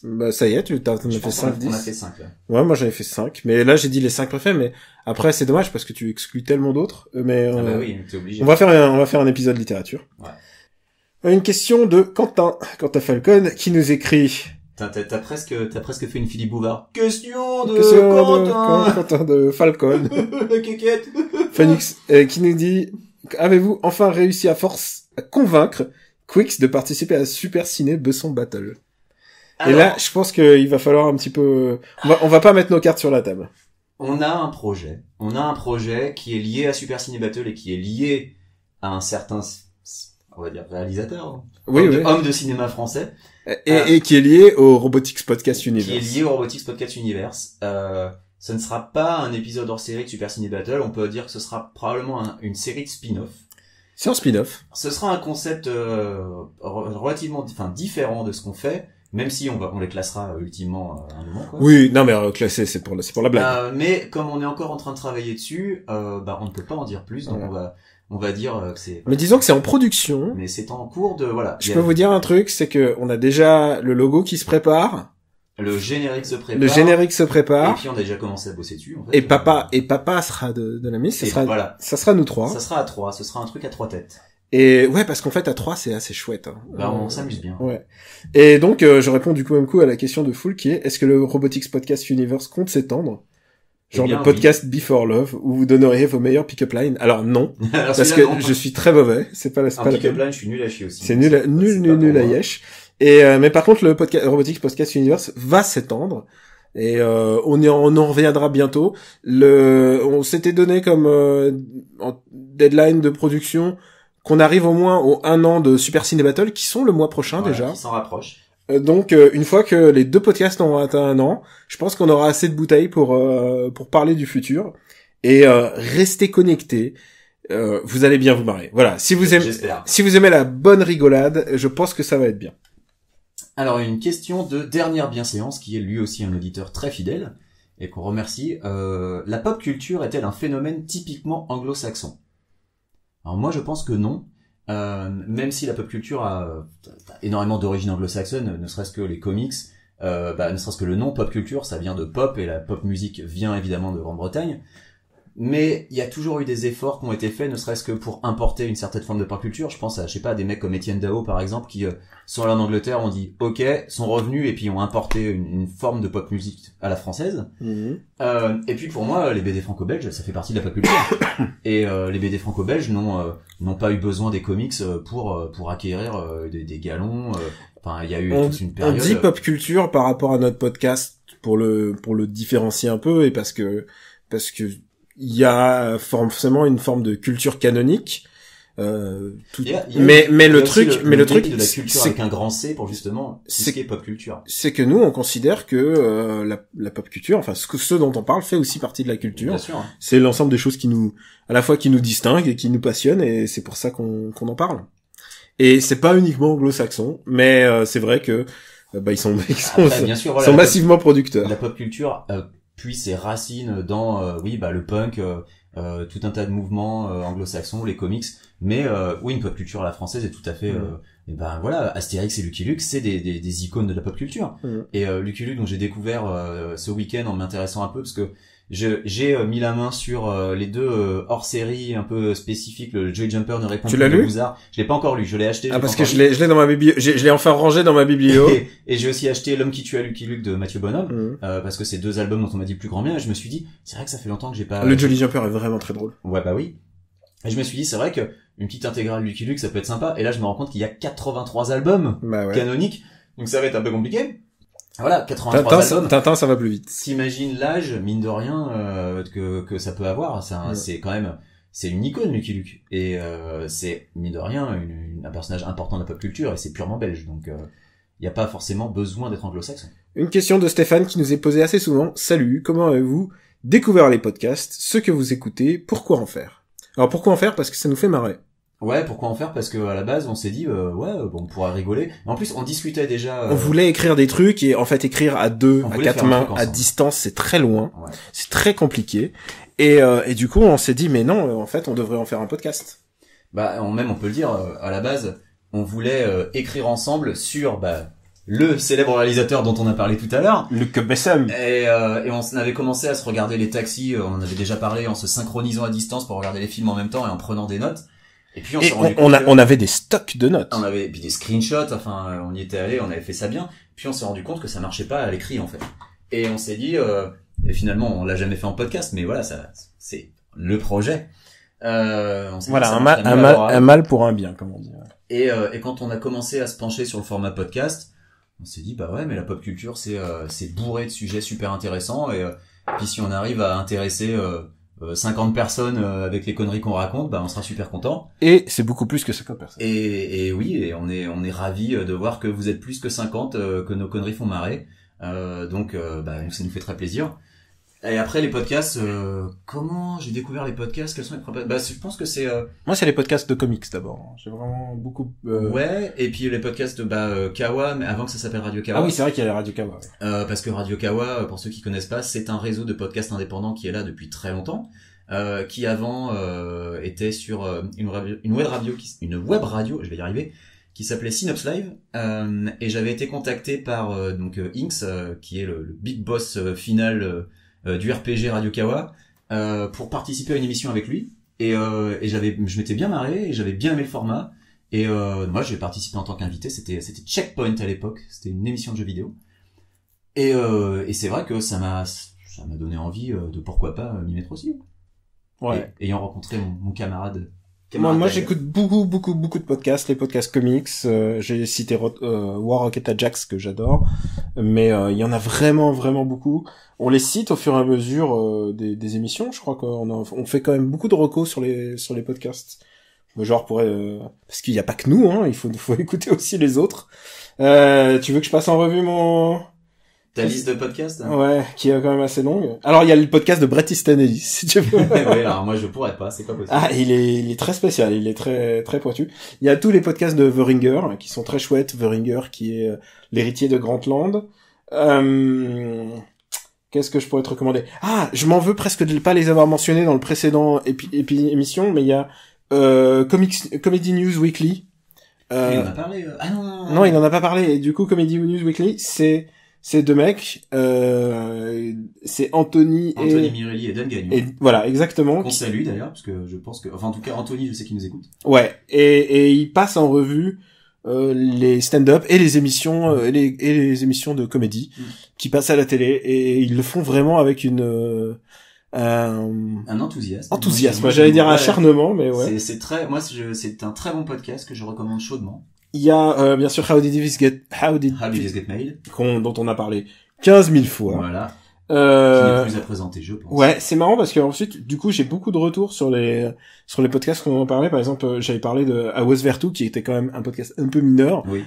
Bah ça y est, t'en as fait 5-10. On a fait 5 là. Ouais, moi j'avais fait 5. Mais là j'ai dit les 5 préfets, mais après c'est dommage parce que tu exclus tellement d'autres. Mais Ah bah oui, t'es obligé. on va faire un épisode littérature. Ouais. Une question de Quentin Falcon qui nous écrit. T'as presque fait une Philippe Bouvard. Question de Quentin de Falcon. La quéquette. Phoenix qui nous dit: avez-vous enfin réussi à convaincre Quix de participer à Super Ciné Besson Battle? Et là, je pense qu'il va falloir un petit peu... On va pas mettre nos cartes sur la table. On a un projet qui est lié à Super Ciné Battle et qui est lié à un certain, on va dire, réalisateur. Homme de cinéma français. Et qui est lié au Robotics Podcast Universe. Qui est lié au Robotics Podcast Universe. Ce ne sera pas un épisode hors série de Super Ciné Battle. On peut dire que ce sera probablement une série de spin-off. C'est un spin-off. Ce sera un concept relativement différent de ce qu'on fait. Même si on les classera ultimement à un moment, quoi. Oui, non mais classer c'est pour la blague. Mais comme on est encore en train de travailler dessus, on ne peut pas en dire plus, donc on va dire que c'est. Mais disons que c'est en production. Mais c'est en cours de voilà. Je peux vous dire un truc, c'est que on a déjà le logo qui se prépare. Le générique se prépare. Et puis on a déjà commencé à bosser dessus. En fait, et papa sera de la mise. Ça sera nous trois. Ça sera à 3. Ce sera un truc à 3 têtes. Et ouais, parce qu'en fait à 3 c'est assez chouette. Hein. On s'amuse bien. Ouais. Et donc je réponds du coup à la question de Foul qui est: est-ce que le Robotics Podcast Universe compte s'étendre? Genre le podcast Before Love, où vous donneriez vos meilleurs pick-up lines. Alors non, alors, parce que non. Je suis très mauvais. C'est pas la pick-up line, je suis nul à chier aussi. C'est nul à yesh. Et mais par contre le Robotics Podcast Universe va s'étendre. Et on en reviendra bientôt. On s'était donné comme deadline de production qu'on arrive au moins au 1 an de Super Ciné Battle, qui sont le mois prochain déjà. Qui s'en rapproche. Donc une fois que les 2 podcasts auront atteint 1 an, je pense qu'on aura assez de bouteilles pour parler du futur. Et restez connectés. Vous allez bien vous marrer. Voilà. Si vous aimez la bonne rigolade, je pense que ça va être bien. Alors une question de Dernière Bienséance, qui est lui aussi un auditeur très fidèle et qu'on remercie. La pop culture est-elle un phénomène typiquement anglo-saxon? Alors moi je pense que non, même si la pop culture a énormément d'origine anglo-saxonne, ne serait-ce que les comics, ne serait-ce que le nom pop culture, ça vient de pop, et la pop musique vient évidemment de Grande-Bretagne. Mais il y a toujours eu des efforts qui ont été faits, ne serait-ce que pour importer une certaine forme de pop culture. Je pense à, je sais pas, des mecs comme Étienne Dao, par exemple, qui sont allés en Angleterre, ont dit OK, sont revenus et puis ont importé une forme de pop musique à la française. Et puis pour moi, les BD franco-belges, ça fait partie de la pop culture. Et les BD franco-belges n'ont pas eu besoin des comics pour acquérir des galons. Enfin, il y a eu toute une période. On dit pop culture par rapport à notre podcast pour le différencier un peu et parce que il y a forcément une forme de culture canonique. Mais le truc de la culture avec un grand C pour justement ce qui est pop culture. C'est que nous on considère que la pop culture, enfin ce dont on parle fait aussi partie de la culture. Bien sûr. C'est l'ensemble des choses qui nous distinguent et qui nous passionnent et c'est pour ça qu'on en parle. Et c'est pas uniquement anglo-saxon, mais c'est vrai que ils sont Après, bien sûr, voilà, sont massivement producteurs. La pop culture puis ses racines dans le punk, tout un tas de mouvements anglo-saxons, les comics, mais une pop culture à la française est tout à fait Astérix et Lucky Luke, c'est des icônes de la pop culture. Et Lucky Luke, dont j'ai découvert ce week-end en m'intéressant un peu parce que j'ai mis la main sur les deux hors-série un peu spécifiques. Le Joey Jumper ne répond plus de lu Bouzard. Je l'ai pas encore lu, je l'ai acheté. Ah, parce que je l'ai dans ma biblio, je l'ai enfin rangé dans ma biblio. Et j'ai aussi acheté L'homme qui tua Lucky Luke de Mathieu Bonhomme, parce que c'est deux albums dont on m'a dit le plus grand bien, et je me suis dit, c'est vrai que ça fait longtemps que j'ai pas... Le Jolly Jumper est vraiment très drôle. Ouais, bah oui. Et je me suis dit, c'est vrai que une petite intégrale Lucky Luke, ça peut être sympa, et là je me rends compte qu'il y a 83 albums canoniques, donc ça va être un peu compliqué. Voilà, 83 albums. Tintin, ça va plus vite. T'imagines l'âge, mine de rien, que ça peut avoir. C'est quand même, c'est une icône, Lucky Luke. Et c'est, mine de rien, un personnage important de la pop culture, et c'est purement belge. Donc, il n'y a pas forcément besoin d'être anglo-saxon. Une question de Stéphane qui nous est posée assez souvent. Salut, comment avez-vous découvert les podcasts, ce que vous écoutez, pourquoi en faire? Alors, pourquoi en faire? Parce que ça nous fait marrer. Ouais, pourquoi en faire? Parce que à la base, on s'est dit, on pourra rigoler. En plus, on discutait déjà. On voulait écrire des trucs et en fait écrire à deux, à quatre mains, à distance, c'est très loin, c'est très compliqué. Et du coup, on s'est dit, mais non, en fait, on devrait en faire un podcast. On peut le dire. À la base, on voulait écrire ensemble sur le célèbre réalisateur dont on a parlé tout à l'heure, Luc Besson. Et on avait commencé à se regarder les taxis. On en avait déjà parlé en se synchronisant à distance pour regarder les films en même temps et en prenant des notes. Et puis on avait des stocks de notes. On avait puis des screenshots, enfin on y était allé, on avait fait ça bien. Puis on s'est rendu compte que ça marchait pas à l'écrit en fait. Et on s'est dit et finalement on l'a jamais fait en podcast, mais voilà, ça c'est le projet. Voilà, un mal pour un bien, comme on dit. Et quand on a commencé à se pencher sur le format podcast, on s'est dit mais la pop culture c'est bourré de sujets super intéressants et puis si on arrive à intéresser 50 personnes avec les conneries qu'on raconte, on sera super content. Et c'est beaucoup plus que 50 personnes. Et on est ravis de voir que vous êtes plus que 50, que nos conneries font marrer. Donc ça nous fait très plaisir. Et après les podcasts, comment j'ai découvert les podcasts? Quels sont les podcasts? Je pense que c'est moi c'est les podcasts de comics d'abord. J'ai vraiment beaucoup ouais, et puis les podcasts de Kawa, mais avant que ça s'appelle Radio Kawa. Ah oui, c'est vrai qu'il y a Radio Kawa. Ouais. Parce que Radio Kawa, pour ceux qui connaissent pas, c'est un réseau de podcasts indépendants qui est là depuis très longtemps, qui avant était sur une web radio, je vais y arriver, qui s'appelait Synops Live, et j'avais été contacté par Inks, qui est le big boss final du RPG Radio Kawa, pour participer à une émission avec lui, et je m'étais bien marré, et j'avais bien aimé le format, et moi j'ai participé en tant qu'invité, c'était Checkpoint à l'époque, c'était une émission de jeux vidéo, et c'est vrai que ça m'a donné envie de pourquoi pas m'y mettre aussi. Ouais. Et, ayant rencontré mon camarade. Moi j'écoute beaucoup de podcasts, les podcasts comics, j'ai cité War Rocket Ajax que j'adore, mais il y en a vraiment beaucoup. On les cite au fur et à mesure des émissions, je crois qu'on fait quand même beaucoup de recos sur les podcasts. Genre parce qu'il y a pas que nous, hein, il faut écouter aussi les autres. Tu veux que je passe en revue ta liste de podcasts? Ouais, qui est quand même assez longue. Alors, il y a le podcast de Bret Easton Ellis, si tu veux. Ouais, alors moi, je pourrais pas, c'est pas possible. Ah, il est très spécial, il est très, très pointu. Il y a tous les podcasts de The Ringer, qui sont très chouettes. The Ringer, qui est l'héritier de Grantland. Qu'est-ce que je pourrais te recommander? Ah, je m'en veux presque de ne pas les avoir mentionnés dans le précédent émission, mais il y a, Comedy News Weekly. Il en a parlé, Non, il en a pas parlé. Et du coup, Comedy News Weekly, c'est C'est deux mecs, c'est Anthony Mirelli et Dan Gagnon. et voilà, exactement. Qu'on salue d'ailleurs, parce que je pense que, enfin, en tout cas, Anthony, je sais qu'il nous écoute. Ouais, et ils passent en revue les stand-up et les émissions et les émissions de comédie qui passent à la télé, et ils le font vraiment avec Un enthousiasme. Moi, j'allais dire un Ouais. acharnement, mais ouais. C'est très, c'est un très bon podcast que je recommande chaudement. Il y a bien sûr How Did This Get How Did This Get Made? dont on a parlé 15 000 fois. Voilà. Qui n'est plus à présenter, je pense. Ouais, c'est marrant parce que ensuite, du coup, j'ai beaucoup de retours sur les podcasts qu'on en parlait. Par exemple, j'avais parlé de A Was Vertu, qui était quand même un podcast un peu mineur, Oui.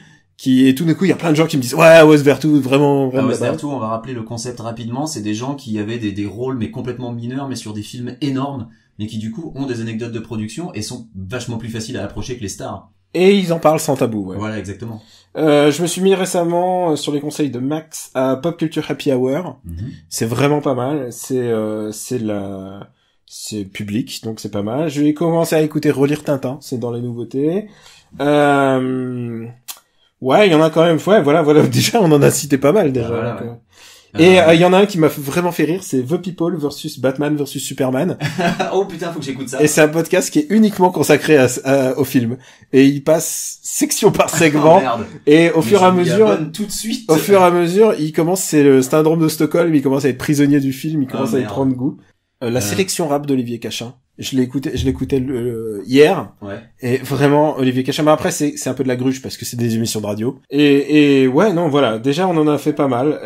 et tout d'un coup, il y a plein de gens qui me disent, ouais, A Was Vertu, vraiment Ah, là-bas. surtout, on va rappeler le concept rapidement. C'est des gens qui avaient des rôles, mais complètement mineurs, mais sur des films énormes, mais qui, du coup, ont des anecdotes de production et sont vachement plus faciles à approcher que les stars. Et ils en parlent sans tabou, ouais. Voilà, exactement. Je me suis mis récemment sur les conseils de Max à Pop Culture Happy Hour. C'est vraiment pas mal. C'est public, donc c'est pas mal. Je vais commencer à écouter Relire Tintin, c'est dans les nouveautés. Ouais, il y en a quand même. Ouais, voilà. Déjà, on en a cité pas mal déjà. Voilà, donc, ouais. Et il y en a un qui m'a vraiment fait rire, c'est The People versus Batman versus Superman. Oh putain, faut que j'écoute ça. Et c'est un podcast qui est uniquement consacré au film. Et il passe section par segment. Oh, merde. Et au fur et à Je m'y mesure, abonne tout de suite. au fur et à mesure, il commence, c'est le syndrome de Stockholm, il commence à être prisonnier du film, il commence à y merde. prendre goût. La sélection rap d'Olivier Cachin. Je l'écoutais hier. Ouais. Et vraiment, Olivier Cachin. Mais après, c'est un peu de la gruge parce que c'est des émissions de radio. Et ouais, non, voilà. Déjà, on en a fait pas mal.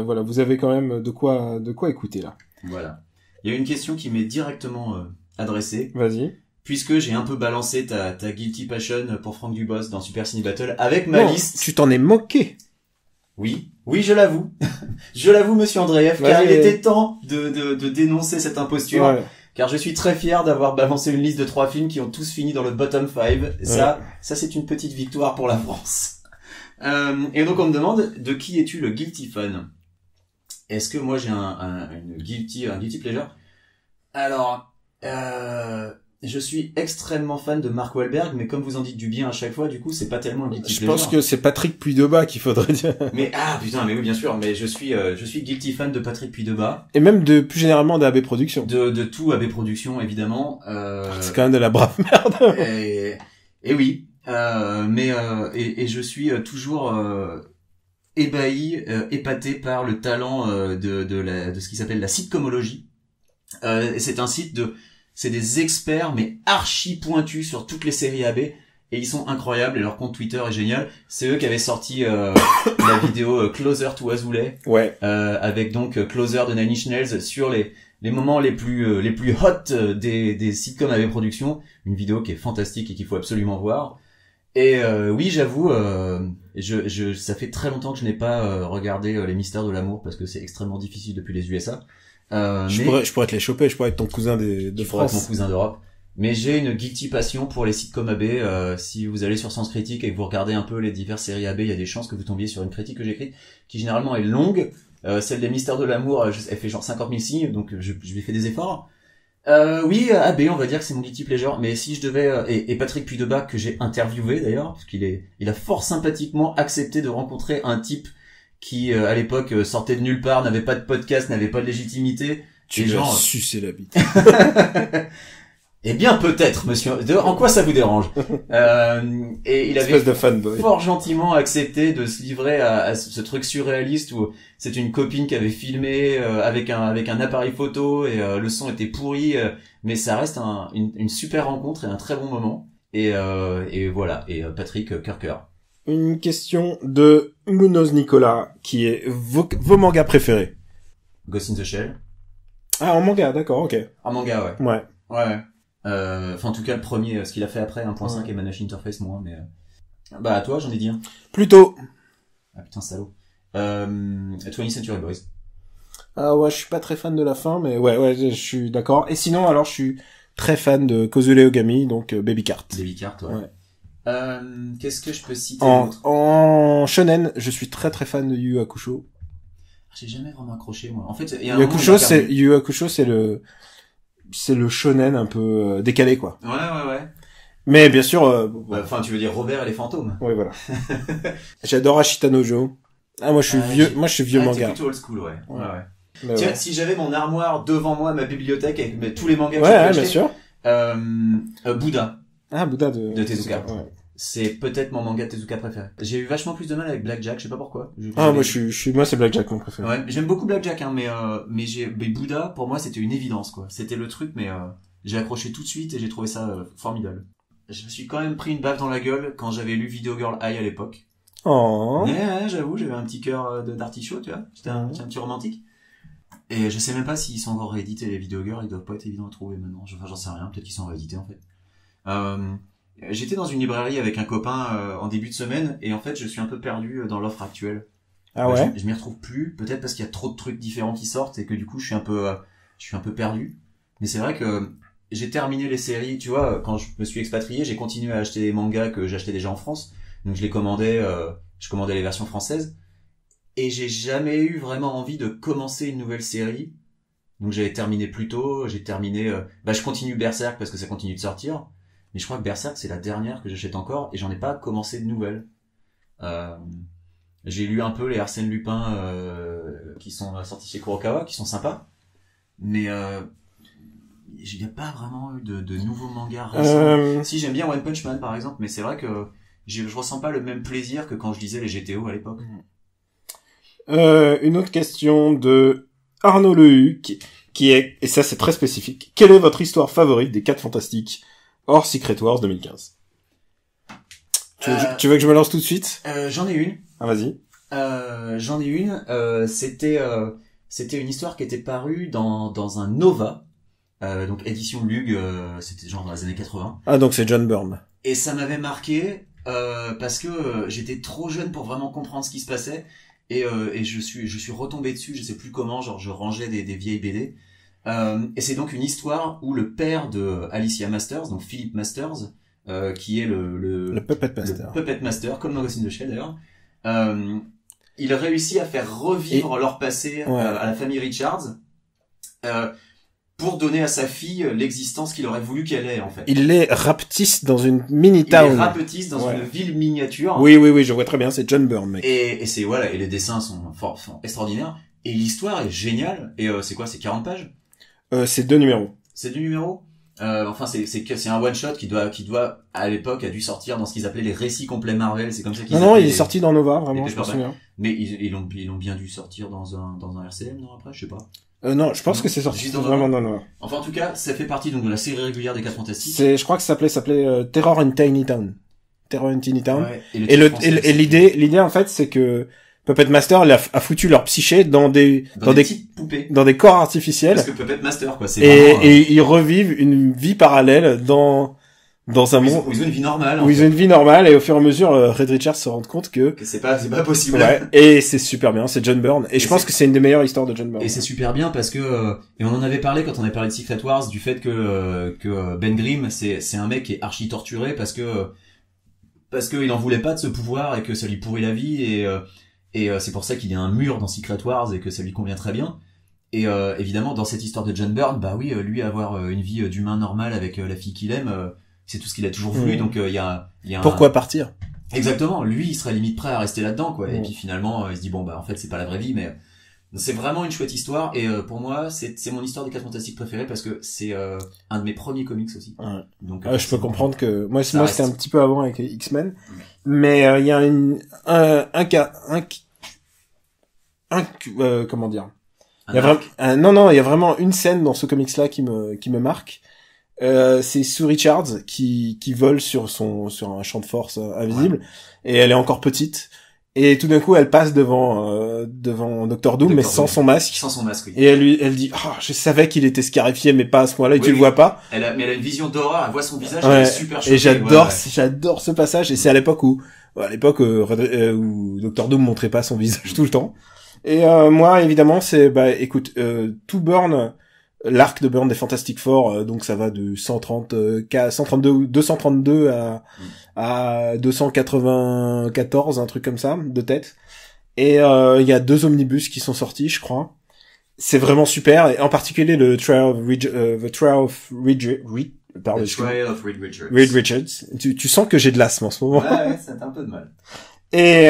Voilà. Vous avez quand même de quoi écouter, là. Voilà. Il y a une question qui m'est directement adressée. Vas-y. Puisque j'ai un peu balancé ta guilty passion pour Franck Dubosc dans Super Ciné Battle avec ma Non, liste. tu t'en es moqué. Oui, je l'avoue. Je l'avoue, monsieur Andreev, car Vas-y. il était temps de dénoncer cette imposture. Ouais. Car je suis très fier d'avoir balancé une liste de 3 films qui ont tous fini dans le bottom 5. Ça c'est une petite victoire pour la France. Et donc on me demande, de qui es-tu le guilty fan? Est-ce que moi j'ai un guilty pleasure? Alors, je suis extrêmement fan de Mark Wahlberg, mais comme vous en dites du bien à chaque fois, du coup, c'est pas tellement un guilty Je pleasure. pense que c'est Patrick Puydebas qu'il faudrait dire. Mais mais oui, bien sûr, mais je suis guilty fan de Patrick Puydebas, Et même plus généralement d'AB Productions. de tout AB Productions évidemment. C'est quand même de la brave merde. Et oui, et je suis toujours ébahi, épaté par le talent de ce qui s'appelle la sitcomologie. C'est un site c'est des experts mais archi pointus sur toutes les séries AB. Et ils sont incroyables et leur compte Twitter est génial. C'est eux qui avaient sorti la vidéo Closer to Azoulay, Ouais. avec donc Closer de Nine Inch Nails sur les moments les plus hot des sitcoms AB Productions. Une vidéo qui est fantastique et qu'il faut absolument voir. Et oui, j'avoue, ça fait très longtemps que je n'ai pas regardé Les Mystères de l'amour parce que c'est extrêmement difficile depuis les USA. Je pourrais te les choper, je pourrais être ton cousin de Tu pourrais être mon France. cousin d'Europe. Mais j'ai une guilty passion pour les sitcoms AB. Si vous allez sur Sens Critique et que vous regardez un peu les diverses séries AB, il y a des chances que vous tombiez sur une critique que j'ai écrite, qui généralement est longue. Celle des Mystères de l'amour, elle fait genre 50 000 signes, donc je lui fais des efforts. Oui, AB, on va dire que c'est mon guilty pleasure. Mais si je devais, et Patrick Puydebas, que j'ai interviewé d'ailleurs, parce il a fort sympathiquement accepté de rencontrer un type qui, à l'époque, sortait de nulle part, n'avait pas de podcast, n'avait pas de légitimité. Tu Et vas genre, sucer la bite. eh bien, peut-être, monsieur. En quoi ça vous dérange? Et il avait Espèce de fanboy. fort gentiment accepté de se livrer à ce truc surréaliste où c'est une copine qui avait filmé avec un appareil photo et le son était pourri, mais ça reste une super rencontre et un très bon moment. Et voilà. Et Patrick, cœur. Une question de Munoz Nicolas, qui est vos mangas préférés. Ghost in the Shell. Ah, en manga, d'accord, ok. Un manga, ouais. Ouais. Ouais. Enfin, en tout cas, le premier, ce qu'il a fait après, 1.5 et Manage Interface, moi, mais... Bah, à toi, j'en ai dit un. Plutôt. Ah, putain, salaud. 20th Century Boys. Ah ouais, je suis pas très fan de la fin, mais ouais, je suis d'accord. Et sinon, alors, je suis très fan de Kozule Ogami, donc Baby Cart. Baby Cart, ouais. Ouais. Qu'est-ce que je peux citer En d'autre? shonen, je suis très très fan de Yu Hakusho. J'ai jamais vraiment accroché, moi. En fait, il y a un Yu moment, il m'a perdu. Hakusho, c'est le shonen un peu décalé, quoi. Ouais. Mais bien sûr, Enfin, tu veux dire Robert et les fantômes. ouais, voilà. J'adore Ashita no Joe. Ah, moi, je suis vieux T'es manga. plutôt old school, ouais. Ouais. Mais Tiens, ouais. si j'avais mon armoire devant moi, ma bibliothèque avec tous les mangas que Ouais, j'ai pu bien acheter, sûr. Bouddha Ah, Bouddha de Tezuka. Ouais. C'est peut-être mon manga Tezuka préféré. J'ai eu vachement plus de mal avec Blackjack, je sais pas pourquoi. Ah, moi, moi, c'est Blackjack, mon préféré. Ouais, j'aime beaucoup Blackjack, hein, mais Bouddha, pour moi, c'était une évidence, quoi. C'était le truc, mais j'ai accroché tout de suite et j'ai trouvé ça formidable. Je me suis quand même pris une baffe dans la gueule quand j'avais lu Video Girl High à l'époque. Oh. Ouais, j'avoue, j'avais un petit cœur d'artichaut, tu vois. J'étais un petit romantique. Et je sais même pas s'ils sont encore réédités, les Video Girls, ils doivent pas être évidents à trouver maintenant. Enfin, j'en sais rien, peut-être qu'ils sont réédités, en fait. J'étais dans une librairie avec un copain en début de semaine, et en fait, je suis un peu perdu dans l'offre actuelle. Ah ouais? Je m'y retrouve plus, peut-être parce qu'il y a trop de trucs différents qui sortent, et que du coup, je suis un peu perdu. Mais c'est vrai que j'ai terminé les séries, tu vois, quand je me suis expatrié, j'ai continué à acheter des mangas que j'achetais déjà en France. Donc je les commandais, je commandais les versions françaises. Et j'ai jamais eu vraiment envie de commencer une nouvelle série. Donc j'avais terminé plus tôt, je continue Berserk parce que ça continue de sortir. Mais je crois que Berserk c'est la dernière que j'achète encore et j'en ai pas commencé de nouvelles. J'ai lu un peu les Arsène Lupin qui sont sortis chez Kurokawa, qui sont sympas. Mais il n'y a pas vraiment eu de nouveaux mangas récents. Si, j'aime bien One Punch Man par exemple, mais c'est vrai que je ressens pas le même plaisir que quand je lisais les GTO à l'époque. Une autre question de Arnaud Lehu qui est, et ça c'est très spécifique, quelle est votre histoire favorite des 4 Fantastiques hors Secret Wars 2015? Tu veux que je me lance tout de suite? J'en ai une. Ah, vas-y. J'en ai une. C'était une histoire qui était parue dans un Nova, donc édition Lug, c'était genre dans les années 80. Ah, donc c'est John Byrne. Et ça m'avait marqué parce que j'étais trop jeune pour vraiment comprendre ce qui se passait. Et je suis retombé dessus, je sais plus comment, genre je rangeais des vieilles BD. Et c'est donc une histoire où le père de Alicia Masters, donc Philip Masters, qui est le Puppet Master. Le Puppet Master, comme dans Ghost in the Shell d'ailleurs, il réussit à faire revivre leur passé à la famille Richards, pour donner à sa fille l'existence qu'il aurait voulu qu'elle ait, en fait. Il les rapetisse dans une mini-town. Il les rapetisse dans une ville miniature. Oui, je vois très bien, c'est John Byrne, mec. Et c'est, voilà, et les dessins sont extraordinaires. Et l'histoire est géniale. Et c'est quoi, c'est 40 pages? C'est 2 numéros. C'est 2 numéros? Enfin, c'est un one-shot qui doit, à l'époque, a dû sortir dans ce qu'ils appelaient les récits complets Marvel. C'est comme ça qu'ils Non, il est sorti dans Nova, vraiment, je me souviens. Mais ils l'ont bien dû sortir dans un RCM, non, après? Je sais pas. Non, je pense que c'est sorti vraiment dans Nova. Enfin, en tout cas, ça fait partie donc de la série régulière des 4 Fantastiques. Je crois que ça s'appelait Terror in Tiny Town. Terror in Tiny Town. Ouais, et l'idée en fait, c'est que Puppet Master a foutu leur psyché dans des petites poupées, dans des corps artificiels. Parce que Puppet Master, quoi, c'est vraiment, et ils revivent une vie parallèle dans un monde où ils ont une vie normale. Où ils ont une vie normale, et au fur et à mesure, Red Richards se rend compte que c'est pas possible. Ouais. Et c'est super bien, c'est John Byrne. Et je pense que c'est une des meilleures histoires de John Byrne. Et c'est super bien parce que, et on en avait parlé quand on avait parlé de Secret Wars, du fait que Ben Grimm, c'est un mec qui est archi torturé parce que il en voulait pas de ce pouvoir et que ça lui pourrit la vie, et c'est pour ça qu'il y a un mur dans Secret Wars et que ça lui convient très bien. Et évidemment, dans cette histoire de John Byrne, bah oui, lui avoir une vie d'humain normal avec la fille qu'il aime, c'est tout ce qu'il a toujours voulu. Donc il y a pourquoi partir? Exactement, lui il serait limite prêt à rester là-dedans, quoi. Et puis finalement il se dit bon bah en fait c'est pas la vraie vie, mais c'est vraiment une chouette histoire. Et pour moi c'est mon histoire des 4 Fantastiques préférée parce que c'est un de mes premiers comics aussi. Ouais. Donc je peux comprendre que moi c'était un petit peu avant avec X-Men, mais il y a comment dire, il y a vraiment une scène dans ce comics là qui me marque. C'est Sue Richards qui vole sur un champ de force invisible, et elle est encore petite, et tout d'un coup elle passe devant Dr. Doom, mais sans son masque. Sans son masque, oui. Et elle dit je savais qu'il était scarifié, mais pas à ce point-là, et tu le vois pas. Mais elle a une vision d'horreur, elle voit son visage, elle est super choquée. Et j'adore ce passage, et c'est à l'époque où Dr. Doom montrait pas son visage tout le temps. Et moi évidemment c'est écoute, tout Byrne, l'arc de Byrne des Fantastic Four, donc ça va de 232 à 294, un truc comme ça, de tête. Et il y a 2 omnibus qui sont sortis, je crois. C'est vraiment super, et en particulier le Trial of Reed Richards. Tu sens que j'ai de l'asthme en ce moment. Ouais, c'est un peu de mal. Et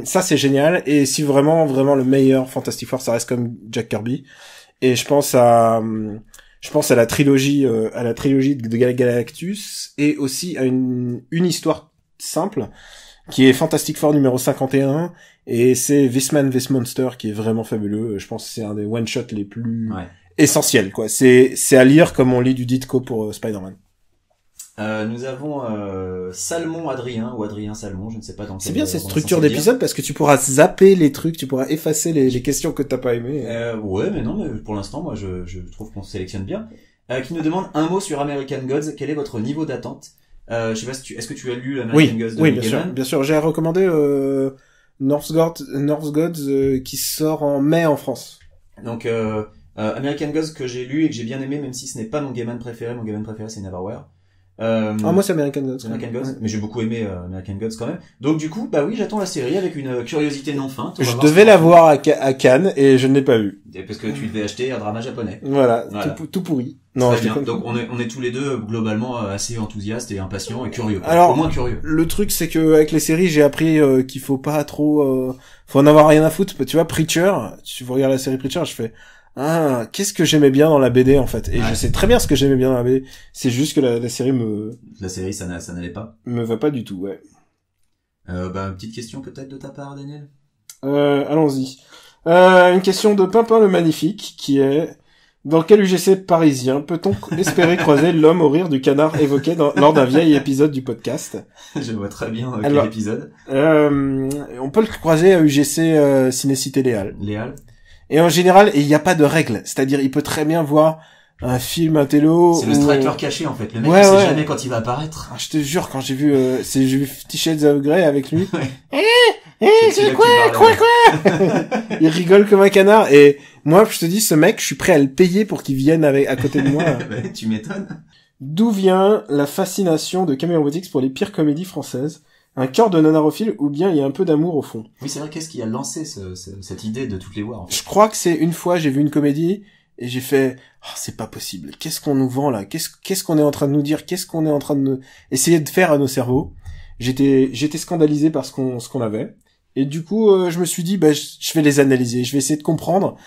ça c'est génial. Et si vraiment le meilleur Fantastic Four, ça reste comme Jack Kirby. Et je pense à la trilogie de Galactus, et aussi à une histoire simple qui est Fantastic Four numéro 51, et c'est This Man, This Monster qui est vraiment fabuleux. Je pense que c'est un des one shot les plus essentiels, quoi. C'est à lire comme on lit du Ditko pour Spider-Man. Nous avons Salmon Adrien ou Adrien Salmon, je ne sais pas dans quel. C'est bien cette structure d'épisode parce que tu pourras zapper les trucs, tu pourras effacer les questions que t'as pas aimées. Ouais, mais non, mais pour l'instant, moi, je trouve qu'on sélectionne bien. Qui nous demande un mot sur American Gods. Quel est votre niveau d'attente? Je sais pas si est-ce que tu as lu American Gods de oui, Neil Gaiman? bien sûr. J'ai recommandé North Gods qui sort en mai en France. Donc American Gods que j'ai lu et que j'ai bien aimé, même si ce n'est pas mon Gaiman préféré. Mon Gaiman préféré c'est Neverwhere. Moi c'est American Gods. Mais j'ai beaucoup aimé American Gods quand même. Donc du coup, bah oui, j'attends la série avec une curiosité non feinte. Je devais la voir à Cannes et je ne l'ai pas vue. Parce que tu devais acheter un drama japonais. Voilà. Tout pourri. Non, très bien. Donc on est tous les deux globalement assez enthousiastes et impatients et curieux. Alors, au moins curieux. Le truc c'est que avec les séries, j'ai appris qu'il faut pas trop faut en avoir rien à foutre. Tu vois, Preacher, tu regardes la série Preacher, je fais qu'est-ce que j'aimais bien dans la BD en fait. Et je sais très bien ce que j'aimais bien dans la BD. C'est juste que la série ça n'allait pas. Me va pas du tout, ouais. Une petite question peut-être de ta part, Daniel. Allons-y. Une question de Pimpin le Magnifique qui est: dans quel UGC parisien peut-on espérer croiser l'homme au rire du canard évoqué lors d'un vieil épisode du podcast? Je vois très bien quel épisode. On peut le croiser à UGC Cinécité Léal. Et en général, il n'y a pas de règle. C'est-à-dire, il peut très bien voir un film, un télo. C'est le striker caché, en fait. Le mec, il sait jamais quand il va apparaître. Je te jure, quand j'ai vu 50 Shades of Grey avec lui. C'est quoi? Il rigole comme un canard. Et moi, je te dis, ce mec, je suis prêt à le payer pour qu'il vienne à côté de moi. Tu m'étonnes. D'où vient la fascination de Caméléon Botix pour les pires comédies françaises? Un cœur de nanarophile ou bien il y a un peu d'amour au fond? Oui, c'est vrai, qu'est-ce qui a lancé cette idée de toutes les voir, en fait? Je crois que c'est une fois, j'ai vu une comédie et j'ai fait c'est pas possible. Qu'est-ce qu'on nous vend là? Qu'est-ce qu'on est en train de nous dire? Qu'est-ce qu'on est en train de essayer de faire à nos cerveaux? J'étais scandalisé par ce qu'on avait. Et du coup, je me suis dit je vais les analyser, je vais essayer de comprendre.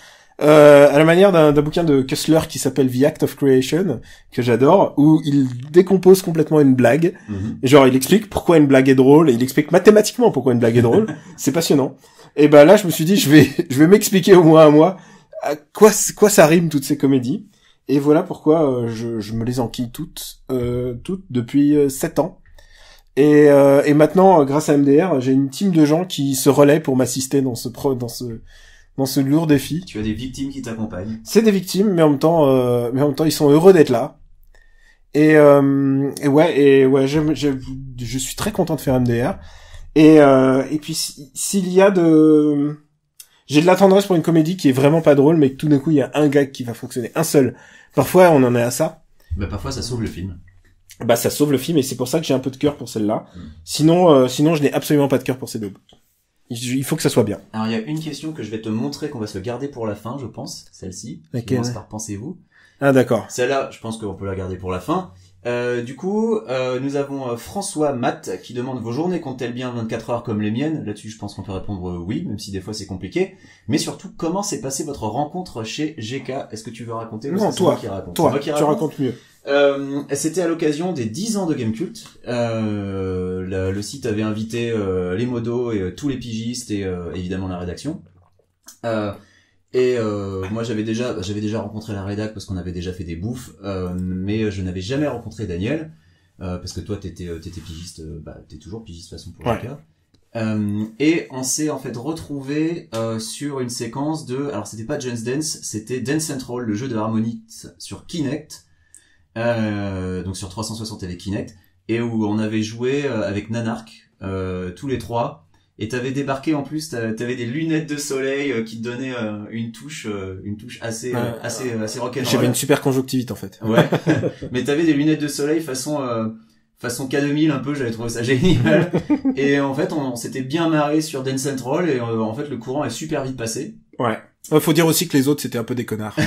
À la manière d'un bouquin de Kessler qui s'appelle The Act of Creation, que j'adore, où il décompose complètement une blague. Et genre, il explique pourquoi une blague est drôle, et il explique mathématiquement pourquoi une blague est drôle. C'est passionnant. Et là, je me suis dit, je vais m'expliquer au moins à moi à quoi ça rime toutes ces comédies. Et voilà pourquoi je me les enquille toutes depuis 7 ans. Et maintenant, grâce à MDR, j'ai une team de gens qui se relaient pour m'assister dans ce lourd défi. Tu as des victimes qui t'accompagnent. C'est des victimes, mais en même temps, ils sont heureux d'être là. Et ouais, je suis très content de faire MDR. Et puis, s'il y a j'ai de la tendresse pour une comédie qui est vraiment pas drôle, mais que tout d'un coup, il y a un gag qui va fonctionner. Un seul. Parfois, on en est à ça. Parfois, ça sauve le film. Ça sauve le film, et c'est pour ça que j'ai un peu de cœur pour celle-là. Sinon, je n'ai absolument pas de cœur pour ces deux. Il faut que ça soit bien. Alors, il y a une question que je vais te montrer qu'on va se garder pour la fin, je pense. Celle-ci. Laquelle? Qui commence par pensez-vous. Ah, d'accord. Celle-là, je pense qu'on peut la garder pour la fin. Du coup, nous avons François Matt qui demande: vos journées comptent-elles bien 24 heures comme les miennes? Là-dessus, je pense qu'on peut répondre oui, même si des fois c'est compliqué. Mais surtout, comment s'est passée votre rencontre chez GK? Est-ce que tu veux raconter? Non, toi, tu racontes mieux. C'était à l'occasion des 10 ans de Gamecult. Le site avait invité les modos et tous les pigistes et évidemment la rédaction. Moi j'avais déjà rencontré la rédac parce qu'on avait déjà fait des bouffes, mais je n'avais jamais rencontré Daniel parce que toi t'étais pigiste, t'es toujours pigiste de toute façon pour le cas. Et on s'est en fait retrouvé sur une séquence alors c'était pas Just Dance, c'était Dance Central, le jeu de Harmonix sur Kinect. Donc sur 360 avec Kinect, et où on avait joué avec Nanark tous les trois, et t'avais débarqué en plus, t'avais des lunettes de soleil qui te donnaient une touche assez rock'n'roll. J'avais une super conjonctivite en fait. Ouais. Mais t'avais des lunettes de soleil façon K2000 un peu, j'avais trouvé ça génial. Et en fait on s'était bien marré sur Dance Central, et en fait le courant est super vite passé. Ouais. Faut dire aussi que les autres c'était un peu des connards.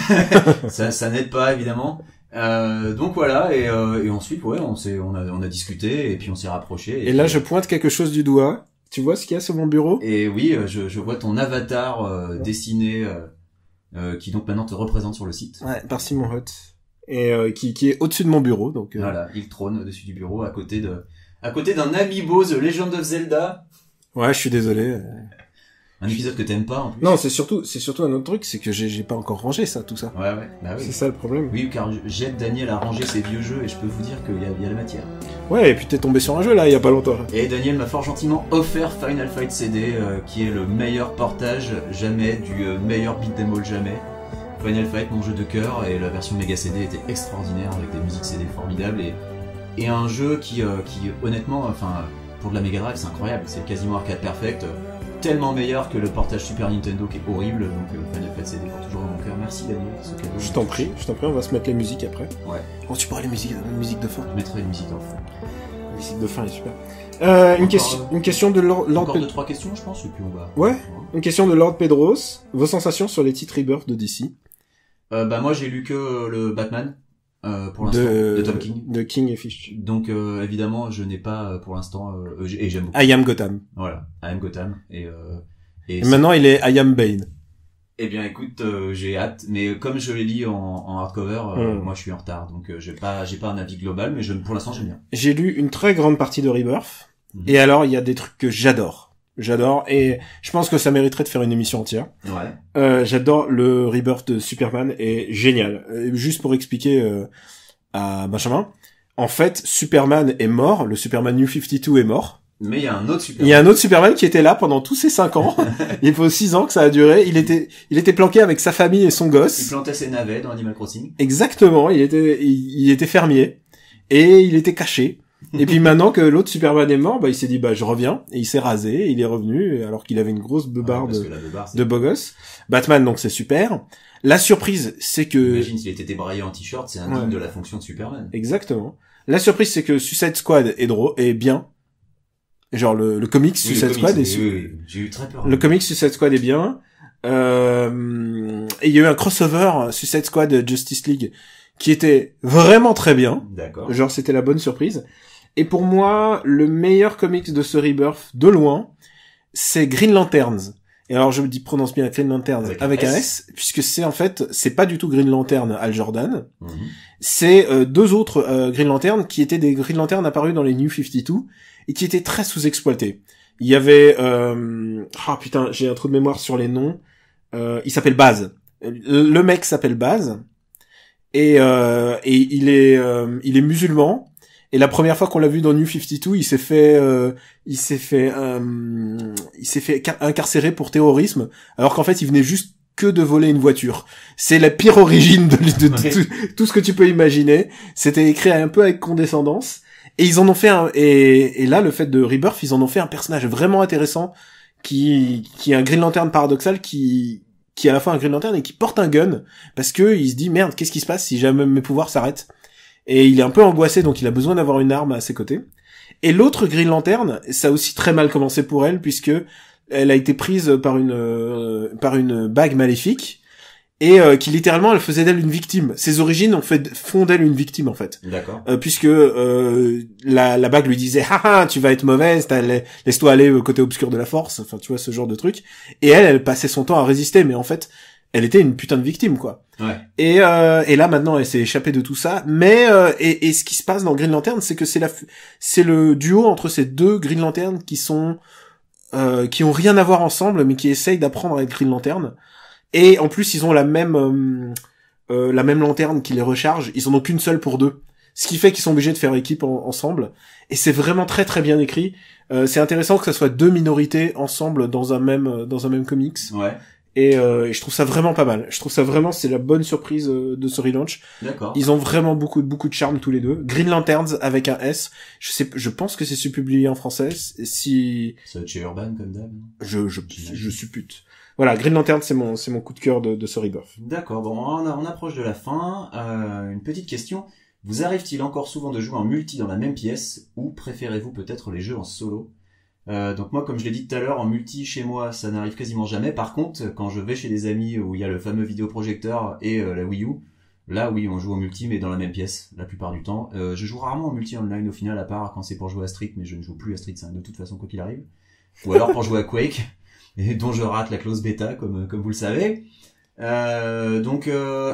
ça n'aide pas évidemment. Donc voilà, et ensuite on a discuté, et puis on s'est rapproché. Et là je pointe quelque chose du doigt. Tu vois ce qu'il y a sur mon bureau? Et oui, je vois ton avatar dessiné qui donc maintenant te représente sur le site. Ouais, par Simon Hutt. Et qui est au-dessus de mon bureau, donc. Voilà, il trône au-dessus du bureau à côté d'un amiibo The Legend of Zelda. Ouais, je suis désolé. Un épisode que t'aimes pas en plus. Non, c'est surtout un autre truc, c'est que j'ai pas encore rangé tout ça. Ouais, bah oui. C'est ça le problème. Oui, car j'aide Daniel à ranger ses vieux jeux et je peux vous dire qu'il y a la matière. Ouais, et puis t'es tombé sur un jeu là, il y a pas longtemps. Et Daniel m'a fort gentiment offert Final Fight CD, qui est le meilleur portage jamais du meilleur beat'em all jamais. Final Fight, mon jeu de cœur, et la version Mega CD était extraordinaire avec des musiques CD formidables et un jeu qui honnêtement, enfin, pour de la Mega Drive, c'est incroyable, c'est quasiment arcade perfect, tellement meilleur que le portage Super Nintendo qui est horrible, donc Final Fight CD pour toujours dans mon cœur. Merci Daniel, ce cadeau. Je t'en prie, on va se mettre les musiques après. Ouais. Oh, tu pourras les musiques de fin. Je mettrai une musique en fond. La musique de fin est super. Une question de Lord Encore 2-3 questions, je pense, et puis on va. Ouais. Une question de Lord Pedros. Vos sensations sur les titres Rebirth de DC? Bah moi j'ai lu que le Batman pour l'instant de Tom King. De King et Fish. Donc évidemment je n'ai pas pour l'instant et j'aime beaucoup. I Am Gotham. Voilà, I Am Gotham et maintenant il est I Am Bane. Eh bien écoute, j'ai hâte, mais comme je l'ai lu en hardcover, moi je suis en retard, donc j'ai pas un avis global, mais pour l'instant j'aime bien. J'ai lu une très grande partie de Rebirth, et alors il y a des trucs que j'adore, et je pense que ça mériterait de faire une émission entière. Ouais. J'adore le Rebirth de Superman, est génial. Juste pour expliquer à Benjamin, en fait Superman est mort, le Superman New 52 est mort. Mais il y a un autre Superman. Il y a un autre Superman qui était là pendant tous ces 5 ans. Il faut 6 ans que ça a duré. Il était planqué avec sa famille et son gosse. Il plantait ses navets dans Animal Crossing. Exactement. Il était fermier. Et il était caché. Et puis maintenant que l'autre Superman est mort, il s'est dit, je reviens. Et il s'est rasé. Il est revenu. Alors qu'il avait une grosse beubare de beau gosse. Batman, donc c'est super. La surprise, c'est que... Imagine s'il était débraillé en t-shirt, c'est indigne de la fonction de Superman. Exactement. La surprise, c'est que Suicide Squad est bien. Genre le comics Suicide Squad est j'ai eu très peur. Le comics Suicide Squad est bien. Et il y a eu un crossover Suicide Squad Justice League qui était vraiment très bien. D'accord. Genre c'était la bonne surprise. Et pour moi, le meilleur comics de ce Rebirth de loin, c'est Green Lanterns. Et alors je me prononce bien Green Lanterns avec un S, puisque c'est pas du tout Green Lantern Hal Jordan. C'est deux autres Green Lanterns qui étaient des Green Lanterns apparus dans les New 52 et qui étaient très sous-exploités. Il y avait j'ai un trou de mémoire sur les noms. Il s'appelle Baz. Le mec s'appelle Baz et il est musulman. Et la première fois qu'on l'a vu dans New 52, il s'est fait incarcérer pour terrorisme, alors qu'en fait, il venait juste que de voler une voiture. C'est la pire origine de tout ce que tu peux imaginer. C'était écrit un peu avec condescendance. Et ils en ont fait et là, le fait de Rebirth, ils en ont fait un personnage vraiment intéressant qui est un Green Lantern paradoxal qui est à la fois un Green Lantern et qui porte un gun parce que il se dit merde, qu'est-ce qui se passe si jamais mes pouvoirs s'arrêtent? Et il est un peu angoissé, donc il a besoin d'avoir une arme à ses côtés. Et l'autre Green Lantern, ça a aussi très mal commencé pour elle, puisque elle a été prise par une bague maléfique, et qui littéralement, elle faisait d'elle une victime. Ses origines font d'elle une victime, en fait. D'accord. Puisque la bague lui disait, haha, tu vas être mauvaise, laisse-toi aller au côté obscur de la force, enfin, tu vois, ce genre de truc. Et elle passait son temps à résister, mais en fait, elle était une putain de victime, quoi. Ouais. Et là maintenant elle s'est échappée de tout ça, mais et ce qui se passe dans Green Lantern, c'est que c'est le duo entre ces deux Green Lantern qui ont rien à voir ensemble, mais qui essayent d'apprendre à être Green Lantern. Et en plus ils ont la même lanterne qui les recharge. Ils en ont qu'une seule pour deux, ce qui fait qu'ils sont obligés de faire équipe ensemble. Et c'est vraiment très très bien écrit. C'est intéressant que ça soit deux minorités ensemble dans un même comics. Ouais. Et je trouve ça vraiment pas mal. Je trouve ça vraiment, c'est la bonne surprise de ce relaunch. D'accord. Ils ont vraiment beaucoup de charme tous les deux. Green Lanterns avec un S. Je pense que c'est publié en français. Si ça va être chez Urban comme d'hab. Je suppute. Voilà, Green Lantern, c'est mon coup de cœur de ce Rebirth. D'accord. Bon, on approche de la fin. Une petite question. Vous arrive-t-il encore souvent de jouer en multi dans la même pièce, ou préférez-vous peut-être les jeux en solo? Donc moi, comme je l'ai dit tout à l'heure, en multi chez moi ça n'arrive quasiment jamais. Par contre, quand je vais chez des amis où il y a le fameux vidéoprojecteur et la Wii U, là oui, on joue en multi mais dans la même pièce la plupart du temps. Je joue rarement en multi online au final, à part quand c'est pour jouer à Street, mais je ne joue plus à Street 5 de toute façon quoi qu'il arrive. ou alors pour jouer à Quake, et dont je rate la clause bêta, comme vous le savez. Donc,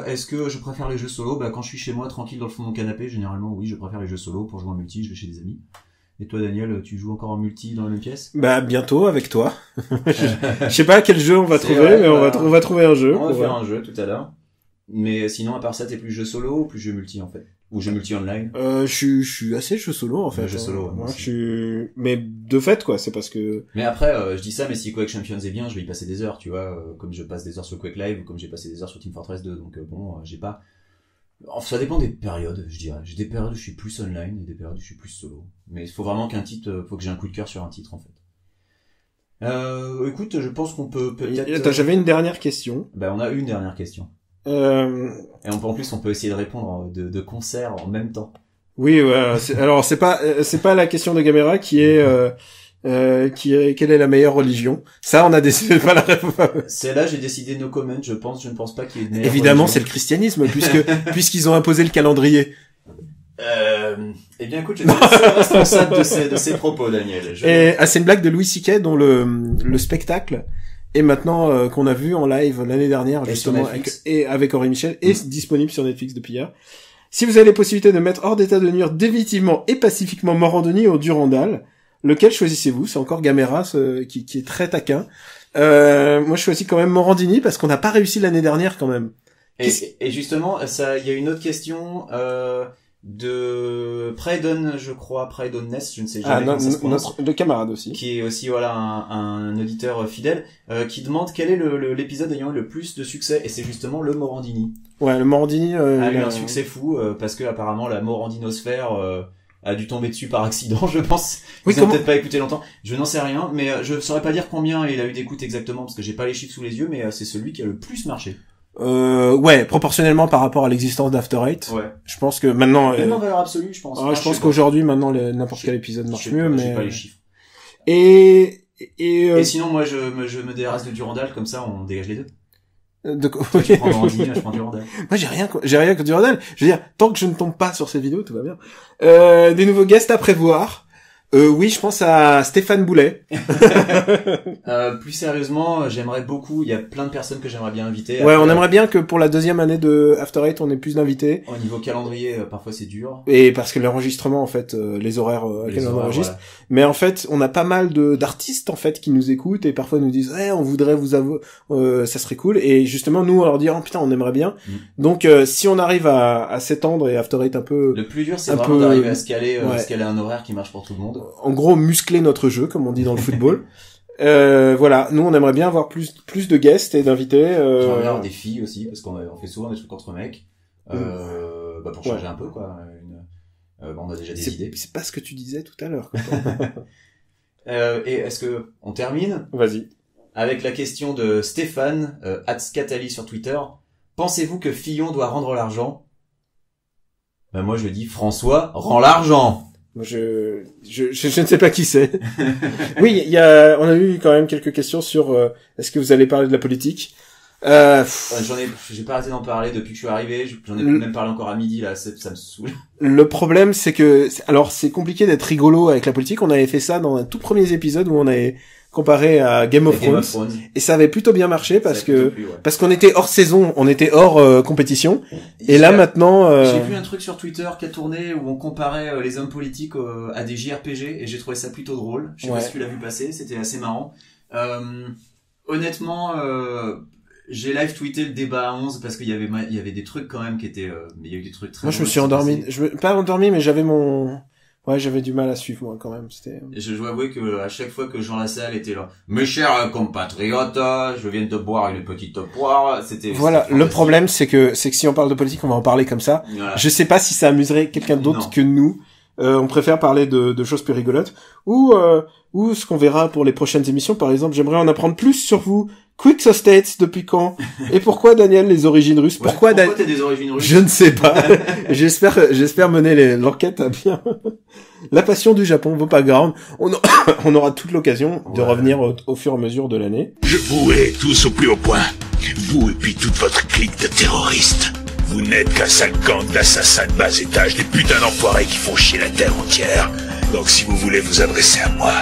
est-ce que je préfère les jeux solo? Bah, quand je suis chez moi, tranquille dans le fond de mon canapé, généralement, oui, je préfère les jeux solo. Pour jouer en multi, je vais chez des amis. Et toi, Daniel, tu joues encore en multi dans la même pièce? Bah, bientôt, avec toi. Je sais pas quel jeu on va trouver, vrai, mais on va trouver un jeu. On va faire un jeu tout à l'heure. Mais sinon, à part ça, t'es plus jeu solo ou plus jeu multi, en fait? Ou jeu multi online? Je suis assez jeu solo, en fait. Jeu solo, moi, mais de fait, quoi, c'est parce que... Mais après, je dis ça, mais si Quake Champions est bien, je vais y passer des heures, tu vois, comme je passe des heures sur Quake Live, ou comme j'ai passé des heures sur Team Fortress 2, donc bon, j'ai pas... Enfin, ça dépend des périodes, je dirais. J'ai des périodes où je suis plus online, et des périodes où je suis plus solo. Mais il faut vraiment qu'un titre, faut que j'ai un coup de cœur sur un titre, en fait. Écoute, je pense qu'on peut peut-être... Attends, j'avais une dernière question. Bah, on a une dernière question. Et en plus, on peut essayer de répondre de concert en même temps. Oui, ouais. Alors, c'est pas la question de Gamera qui est quelle est la meilleure religion. Ça, on a décidé de pas la répondre. Celle-là, j'ai décidé no comment. Je ne pense pas qu'il y ait de meilleure Évidemment, religion. c'est le christianisme, puisqu'ils ont imposé le calendrier. Eh bien, écoute, je suis responsable de ces propos, Daniel. C'est une blague de Louis C.K. dont le spectacle est maintenant qu'on a vu en live l'année dernière justement avec Henri Michel est disponible sur Netflix depuis hier. Si vous avez les possibilités de mettre hors d'état de nuire définitivement et pacifiquement Morandini au Durandal, lequel choisissez-vous? C'est encore Gamera qui est très taquin. Moi je choisis quand même Morandini parce qu'on n'a pas réussi l'année dernière quand même. Et justement, il y a une autre question de Praedon, je crois, Praedon Ness, je ne sais jamais comment ça se prononce. Notre camarade aussi. Qui est aussi, voilà, un auditeur fidèle, qui demande quel est l'épisode ayant eu le plus de succès, et c'est justement le Morandini. Ouais, le Morandini, a eu un succès fou, parce que apparemment la Morandinosphère, a dû tomber dessus par accident, je pense. Ils ont peut-être pas écouté longtemps. Je n'en sais rien, mais je saurais pas dire combien il a eu d'écoute exactement, parce que j'ai pas les chiffres sous les yeux, mais c'est celui qui a le plus marché. Ouais, proportionnellement par rapport à l'existence d'After Eight. Ouais. Je pense que maintenant... Même en valeur absolue, je pense. Je pense qu'aujourd'hui, maintenant, n'importe quel épisode marche mieux, mais... J'ai pas les chiffres. Et sinon, moi, je me débarrasse de Durandal, comme ça, on dégage les deux. Oui. Je prends Morandini, je prends Durandal. Moi, j'ai rien que Durandal. Je veux dire, tant que je ne tombe pas sur ces vidéos, tout va bien. Des nouveaux guests à prévoir. Oui, je pense à Stéphane Boulet. Plus sérieusement, j'aimerais beaucoup, il y a plein de personnes que j'aimerais bien inviter. Ouais, on aimerait bien que pour la deuxième année de After Eight, on ait plus d'invités. Au niveau calendrier, parfois c'est dur. Et parce que l'enregistrement, en fait, les horaires auxquels on enregistre. Voilà. Mais en fait, on a pas mal d'artistes, en fait, qui nous écoutent et parfois nous disent, on voudrait vous avouer, ça serait cool. Et justement, nous, on leur dit, putain, on aimerait bien. Donc, si on arrive à s'étendre et After Eight un peu... Le plus dur, c'est vraiment d'arriver à se caler un horaire qui marche pour tout le monde. En gros, muscler notre jeu, comme on dit dans le football. Voilà, nous on aimerait bien avoir plus de guests et d'invités. J'aimerais bien avoir des filles aussi, parce qu'on fait souvent des trucs entre mecs. Pour changer un peu, quoi. On a déjà des idées. C'est pas ce que tu disais tout à l'heure. Et est-ce que on termine? Vas-y. Avec la question de Stéphane, @scatali sur Twitter. Pensez-vous que Fillon doit rendre l'argent? Moi je dis François, rends l'argent. Je ne sais pas qui c'est. Oui, on a eu quand même quelques questions sur est-ce que vous allez parler de la politique. J'ai pas arrêté d'en parler depuis que je suis arrivé. J'en ai même parlé encore à midi là. Ça me saoule. Le problème, c'est que c'est compliqué d'être rigolo avec la politique. On avait fait ça dans un tout premier épisode où on avait comparé à Game of Thrones. Et ça avait plutôt bien marché parce qu'on était hors saison, on était hors compétition. Et là maintenant, j'ai vu un truc sur Twitter qui a tourné où on comparait les hommes politiques à des JRPG et j'ai trouvé ça plutôt drôle. Je sais pas si tu l'as vu passer, c'était assez marrant. Honnêtement, j'ai live tweeté le débat à 11 parce qu'il y avait des trucs quand même qui étaient, mais il y a eu des trucs très. Moi, je me suis endormi. Pas endormi, mais j'avais du mal à suivre, moi, quand même. Je dois avouer que à chaque fois que Jean Lassalle était là, mes chers compatriotes, je viens de boire une petite poire, Voilà, le problème, c'est que si on parle de politique, on va en parler comme ça. Voilà. Je sais pas si ça amuserait quelqu'un d'autre que nous. On préfère parler de choses plus rigolotes. Ou ce qu'on verra pour les prochaines émissions, par exemple, j'aimerais en apprendre plus sur vous. Quick aux States, depuis quand? Et pourquoi, Daniel, les origines russes? Pourquoi t'as des origines russes? Je ne sais pas. J'espère mener l'enquête à bien. La passion du Japon, vos backgrounds. On aura toute l'occasion de revenir au fur et à mesure de l'année. Je vous hais tous au plus haut point. Vous et puis toute votre clique de terroristes. Vous n'êtes qu'un sale gang d'assassins de bas étage, des putains d'enfoirés qui font chier la terre entière. Donc si vous voulez vous adresser à moi,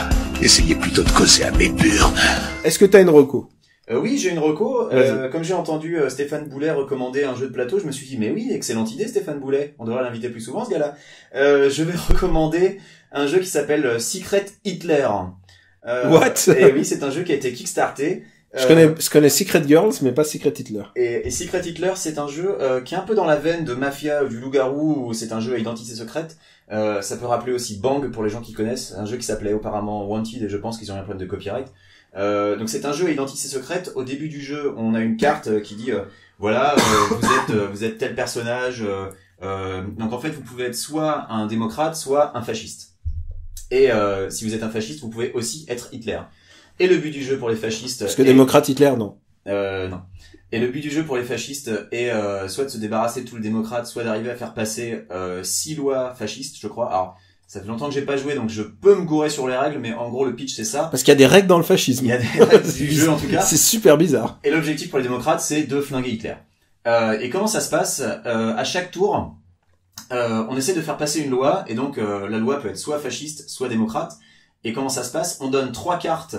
Essayez plutôt de causer à mes burnes. Est-ce que t'as une reco? Oui, j'ai une reco. Vas-y. Comme j'ai entendu Stéphane Boulet recommander un jeu de plateau, je me suis dit, mais oui, excellente idée Stéphane Boulet. On devrait l'inviter plus souvent, ce gars-là. Je vais recommander un jeu qui s'appelle Secret Hitler. What? Et oui, c'est un jeu qui a été kickstarté. Je connais Secret Girls, mais pas Secret Hitler. Et Secret Hitler, c'est un jeu qui est un peu dans la veine de Mafia ou du Loup-Garou, où c'est un jeu à identité secrète. Ça peut rappeler aussi Bang pour les gens qui connaissent, un jeu qui s'appelait auparavant Wanted, et je pense qu'ils ont eu un problème de copyright. Donc c'est un jeu à identité secrète. Au début du jeu, on a une carte qui dit voilà, vous êtes tel personnage. Donc en fait, vous pouvez être soit un démocrate, soit un fasciste. Et si vous êtes un fasciste, vous pouvez aussi être Hitler. Et le but du jeu pour les fascistes... Parce que démocrate Hitler, non. Non. Et le but du jeu pour les fascistes est soit de se débarrasser de tout le démocrate, soit d'arriver à faire passer 6 lois fascistes, je crois. Alors, ça fait longtemps que j'ai pas joué, donc je peux me gourer sur les règles, mais en gros, le pitch, c'est ça. Parce qu'il y a des règles dans le fascisme. Il y a des règles du jeu, en tout cas. C'est super bizarre. Et l'objectif pour les démocrates, c'est de flinguer Hitler. Et comment ça se passe? À chaque tour, on essaie de faire passer une loi, et donc la loi peut être soit fasciste, soit démocrate. Et comment ça se passe? On donne 3 cartes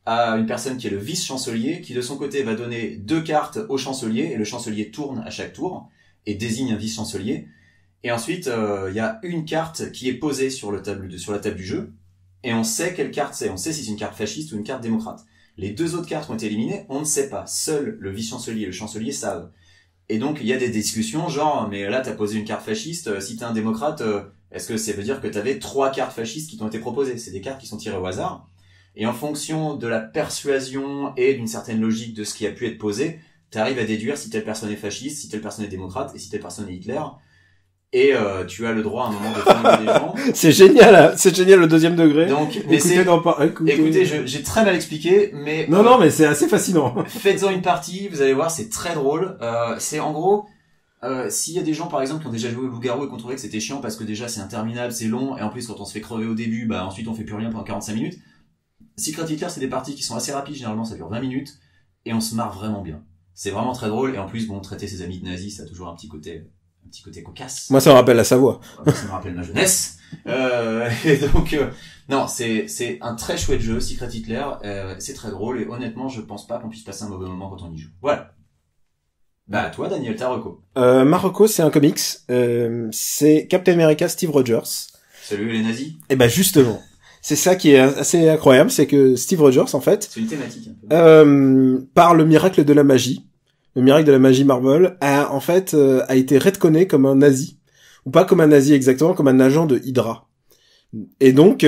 à une personne qui est le vice-chancelier, qui de son côté va donner 2 cartes au chancelier, et le chancelier tourne à chaque tour, et désigne un vice-chancelier. Et ensuite, il y a une carte qui est posée sur la table du jeu, et on sait quelle carte c'est. On sait si c'est une carte fasciste ou une carte démocrate. Les 2 autres cartes ont été éliminées, on ne sait pas. Seul le vice-chancelier et le chancelier savent. Et donc, il y a des discussions, genre, mais là, t'as posé une carte fasciste, si t'es un démocrate, est-ce que ça veut dire que t'avais 3 cartes fascistes qui t'ont été proposées? C'est des cartes qui sont tirées au hasard. Et en fonction de la persuasion et d'une certaine logique de ce qui a pu être posé, t'arrives à déduire si telle personne est fasciste, si telle personne est démocrate, et si telle personne est Hitler. Et tu as le droit à un moment de flinguer des gens. C'est génial, hein. C'est génial le 2e degré. Donc, mais écoutez, j'ai très mal expliqué, mais... Non, mais c'est assez fascinant. Faites-en une partie, vous allez voir, c'est très drôle. C'est en gros... s'il y a des gens par exemple qui ont déjà joué au Loup-Garou et qui ont trouvé que c'était chiant parce que déjà c'est interminable, c'est long, et en plus quand on se fait crever au début, bah ensuite on fait plus rien pendant 45 minutes. Secret Hitler, c'est des parties qui sont assez rapides, généralement ça dure 20 minutes, et on se marre vraiment bien. C'est vraiment très drôle, et en plus, bon, traiter ses amis de nazis, ça a toujours un petit côté cocasse. Moi, ça me rappelle la Savoie. Ça me rappelle ma jeunesse. Et donc, non, c'est un très chouette jeu, Secret Hitler, c'est très drôle, et honnêtement, je pense pas qu'on puisse passer un mauvais moment quand on y joue. Voilà. Bah, toi, Daniel, ta reco. Ma reco, c'est un comics, c'est Captain America Steve Rogers. Salut les nazis. Et ben, justement. C'est ça qui est assez incroyable, c'est que Steve Rogers, en fait, c'est une thématique un peu. Par le miracle de la magie Marvel, a été retconné comme un nazi, ou pas comme un nazi exactement, comme un agent de Hydra. Et donc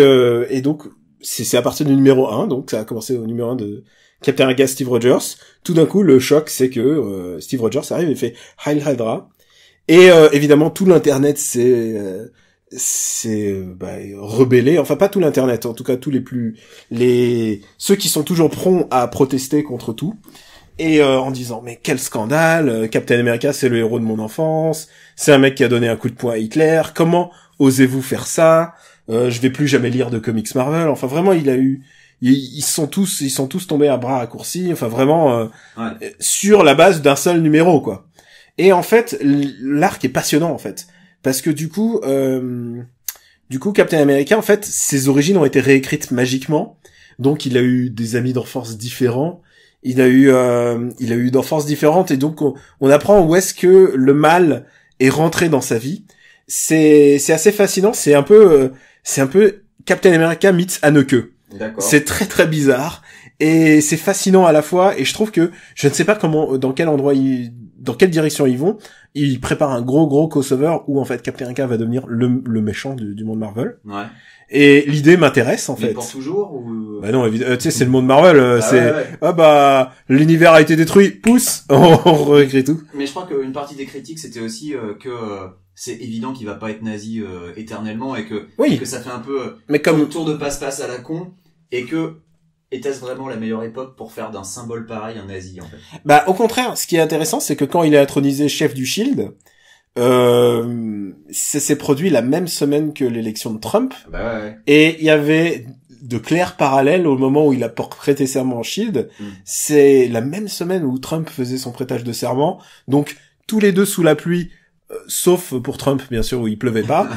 c'est à partir du numéro 1, donc ça a commencé au numéro 1 de Captain America Steve Rogers. Tout d'un coup, le choc, c'est que Steve Rogers arrive et fait Heil Hydra. Et évidemment, tout l'internet c'est rebellé, enfin pas tout l'internet, en tout cas tous ceux qui sont toujours prompts à protester contre tout, et en disant mais quel scandale, Captain America c'est le héros de mon enfance, c'est un mec qui a donné un coup de poing à Hitler, comment osez-vous faire ça, je vais plus jamais lire de comics Marvel, enfin vraiment ils sont tous tombés à bras raccourcis, enfin vraiment sur la base d'un seul numéro quoi. Et en fait l'arc est passionnant en fait. Parce que du coup, Captain America, en fait, ses origines ont été réécrites magiquement. Donc, il a eu des amis d'enfance différents. Il a eu d'enfance différentes. Et donc, on apprend où est-ce que le mal est rentré dans sa vie. C'est assez fascinant. C'est un peu Captain America meets Haneke. D'accord. C'est très très bizarre. Et c'est fascinant à la fois. Et je trouve que, je ne sais pas dans quelle direction ils vont. Ils préparent un gros crossover où en fait Captain America va devenir le méchant du monde Marvel. Ouais. Et l'idée m'intéresse en fait. Mais pour toujours ou... Bah non, tu sais c'est le monde Marvel, l'univers a été détruit, pousse, on réécrit tout. Mais je crois qu'une partie des critiques c'était aussi que c'est évident qu'il va pas être nazi éternellement et que ça fait un peu tour de passe-passe à la con et que était-ce vraiment la meilleure époque pour faire d'un symbole pareil un nazi, en fait? Bah, au contraire, ce qui est intéressant, c'est que quand il est intronisé chef du Shield, s'est produit la même semaine que l'élection de Trump. Bah ouais. Et il y avait de clairs parallèles au moment où il a prêté serment au Shield. C'est la même semaine où Trump faisait son prêtage de serment. Donc, tous les deux sous la pluie, sauf pour Trump bien sûr où il pleuvait pas.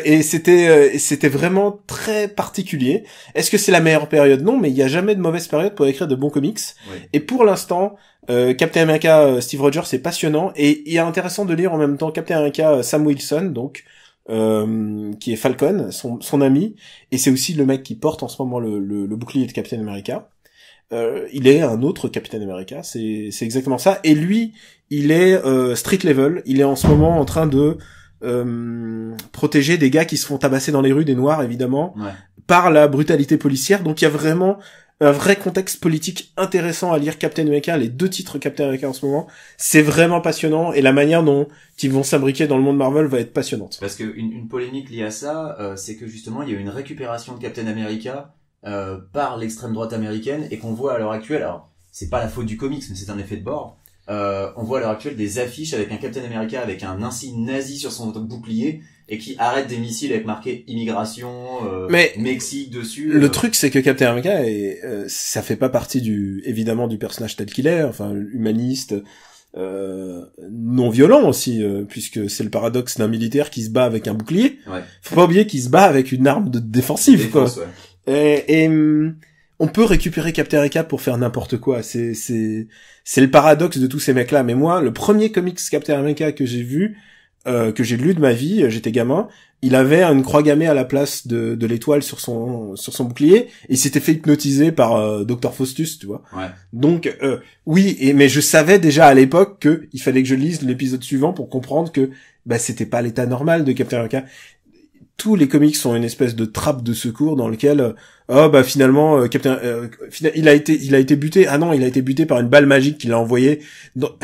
Et c'était vraiment très particulier. Est-ce que c'est la meilleure période? Non, mais il y a jamais de mauvaise période pour écrire de bons comics. Oui. Et pour l'instant, Captain America Steve Rogers c'est passionnant et il est intéressant de lire en même temps Captain America Sam Wilson donc qui est Falcon, son ami, et c'est aussi le mec qui porte en ce moment le bouclier de Captain America. Il est un autre Captain America, c'est exactement ça. Et lui, il est street level. Il est en ce moment en train de protéger des gars qui se font tabasser dans les rues, des noirs évidemment, par la brutalité policière. Donc il y a vraiment un vrai contexte politique intéressant à lire Captain America, les 2 titres Captain America en ce moment. C'est vraiment passionnant et la manière dont ils vont s'imbriquer dans le monde Marvel va être passionnante. Parce que une polémique liée à ça, c'est que justement il y a eu une récupération de Captain America par l'extrême droite américaine et qu'on voit à l'heure actuelle, alors c'est pas la faute du comics mais c'est un effet de bord, on voit à l'heure actuelle des affiches avec un Captain America avec un insigne nazi sur son bouclier et qui arrête des missiles avec marqué immigration, mais Mexique dessus. Le truc c'est que Captain America ça fait pas partie évidemment du personnage tel qu'il est, enfin humaniste, non violent aussi, puisque c'est le paradoxe d'un militaire qui se bat avec un bouclier. Faut pas oublier qu'il se bat avec une arme défensive quoi. Et on peut récupérer Captain America pour faire n'importe quoi. C'est le paradoxe de tous ces mecs-là. Mais moi, le premier comics Captain America que j'ai vu, que j'ai lu de ma vie, j'étais gamin, il avait une croix gammée à la place de l'étoile sur son bouclier, et il s'était fait hypnotiser par Dr Faustus, tu vois. Donc oui, mais je savais déjà à l'époque que il fallait que je lise l'épisode suivant pour comprendre que c'était pas l'état normal de Captain America. Tous les comics sont une espèce de trappe de secours dans lequel finalement il a été buté. Ah non, il a été buté par une balle magique qu'il a envoyée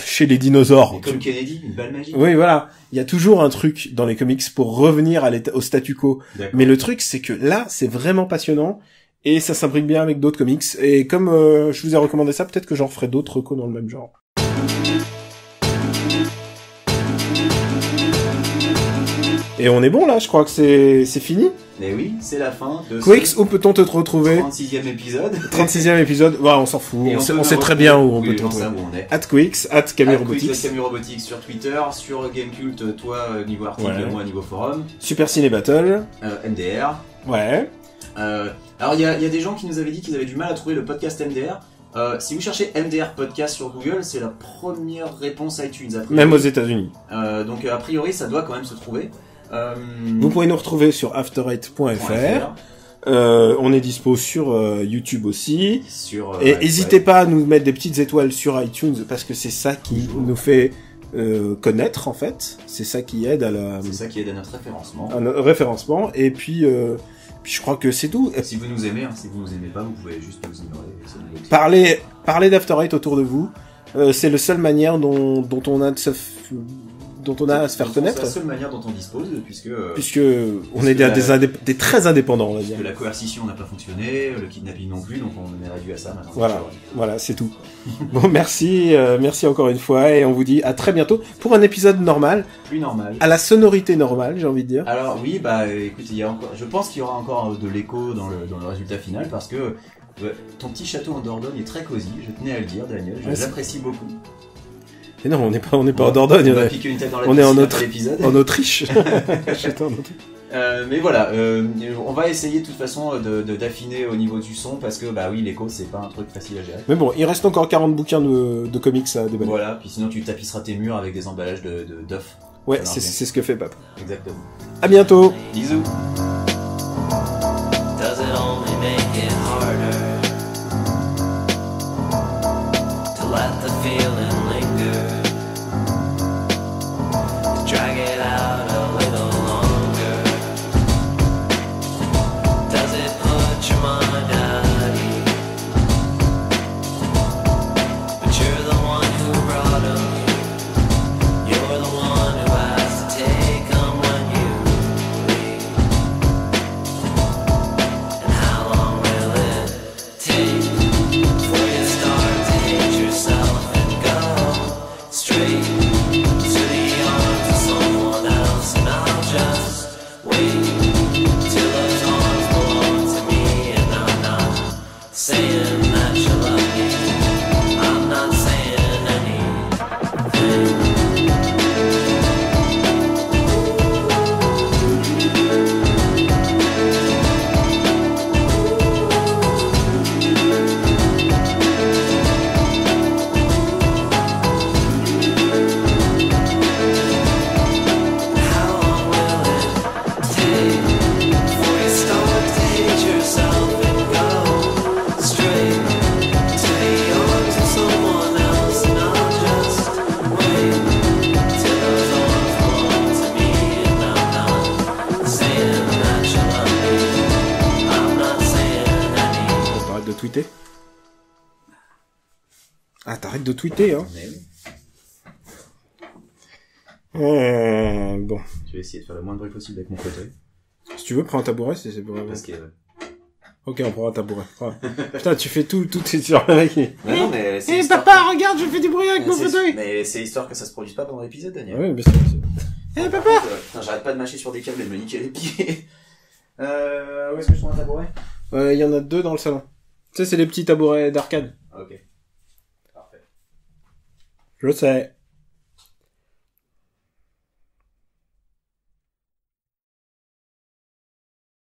chez les dinosaures. Comme Kennedy, une balle magique. Oui, voilà. Il y a toujours un truc dans les comics pour revenir au statu quo. Mais le truc c'est que là, c'est vraiment passionnant et ça s'imbrique bien avec d'autres comics et comme je vous ai recommandé ça, peut-être que j'en ferai d'autres recos dans le même genre. Et on est bon là, je crois que c'est fini. Mais oui, c'est la fin de Quicks, où peut-on te retrouver? 36e épisode. 36e épisode, on s'en fout, on sait très bien où on peut te retrouver. @Quicks, @Camille_Robotics. Camille Robotics sur Twitter, sur Gamecult, toi niveau article, moi niveau forum. Super Ciné Battle. MDR. Ouais. Alors il y a des gens qui nous avaient dit qu'ils avaient du mal à trouver le podcast MDR. Si vous cherchez MDR podcast sur Google, c'est la première réponse iTunes. Même aux États-Unis. Donc a priori, ça doit quand même se trouver. Vous pouvez nous retrouver sur afterite.fr. On est dispo sur YouTube aussi. Et n'hésitez pas à nous mettre des petites étoiles sur iTunes parce que c'est ça qui nous fait connaître en fait. C'est ça qui aide à notre référencement. À notre référencement. Et puis je crois que c'est tout. Si vous nous aimez, si vous nous aimez pas, vous pouvez juste nous ignorer. Parlez d'After Eight autour de vous. C'est la seule manière dont on a à se faire connaître. C'est la seule manière dont on dispose, puisque on est des très indépendants, on va dire. La coercition n'a pas fonctionné, le kidnapping non plus, donc on est réduit à ça maintenant. Voilà, c'est tout. Bon, merci encore une fois, et on vous dit à très bientôt pour un épisode normal. Plus normal. À la sonorité normale, j'ai envie de dire. Alors oui, écoute, je pense qu'il y aura encore de l'écho dans le résultat final, parce que ton petit château en Dordogne est très cosy, je tenais à le dire, Daniel, j'apprécie beaucoup. Mais non, on n'est pas en Dordogne. On est en Autriche. Mais voilà, on va essayer de toute façon d'affiner au niveau du son parce que oui, l'écho c'est pas un truc facile à gérer. Mais bon, il reste encore 40 bouquins de comics à déballer. Voilà, puis sinon tu tapisseras tes murs avec des emballages d'œufs. Ouais, c'est ce que fait Pape. Exactement. À bientôt. Bisous. Does it only make it harder to let the feeling linger, to drag it out a little longer? Does it put your mind at ease? But you're the one who brought them here. You're the one who has to take them when you leave. tweeter. Ah, t'arrêtes de tweeter, hein. Mais oui. Bon. Je vais essayer de faire le moins de bruit possible avec mon fauteuil. Si tu veux, prends un tabouret, c'est pour... Parce que... Ok, on prend un tabouret. Putain, tu fais tout est sur le mec. Non, mais c'est Eh, histoire papa, regarde, je fais du bruit avec mon c'est- fauteuil. Mais c'est histoire que ça se produise pas pendant l'épisode, Daniel. Oui, bien sûr. Eh, Par papa. contre, putain, j'arrête pas de mâcher sur des câbles et de me niquer les pieds. Où est-ce que je trouve un tabouret? Il y en a 2 dans le salon. Tu sais, c'est les petits tabourets d'arcade. Ok. Parfait. Je sais.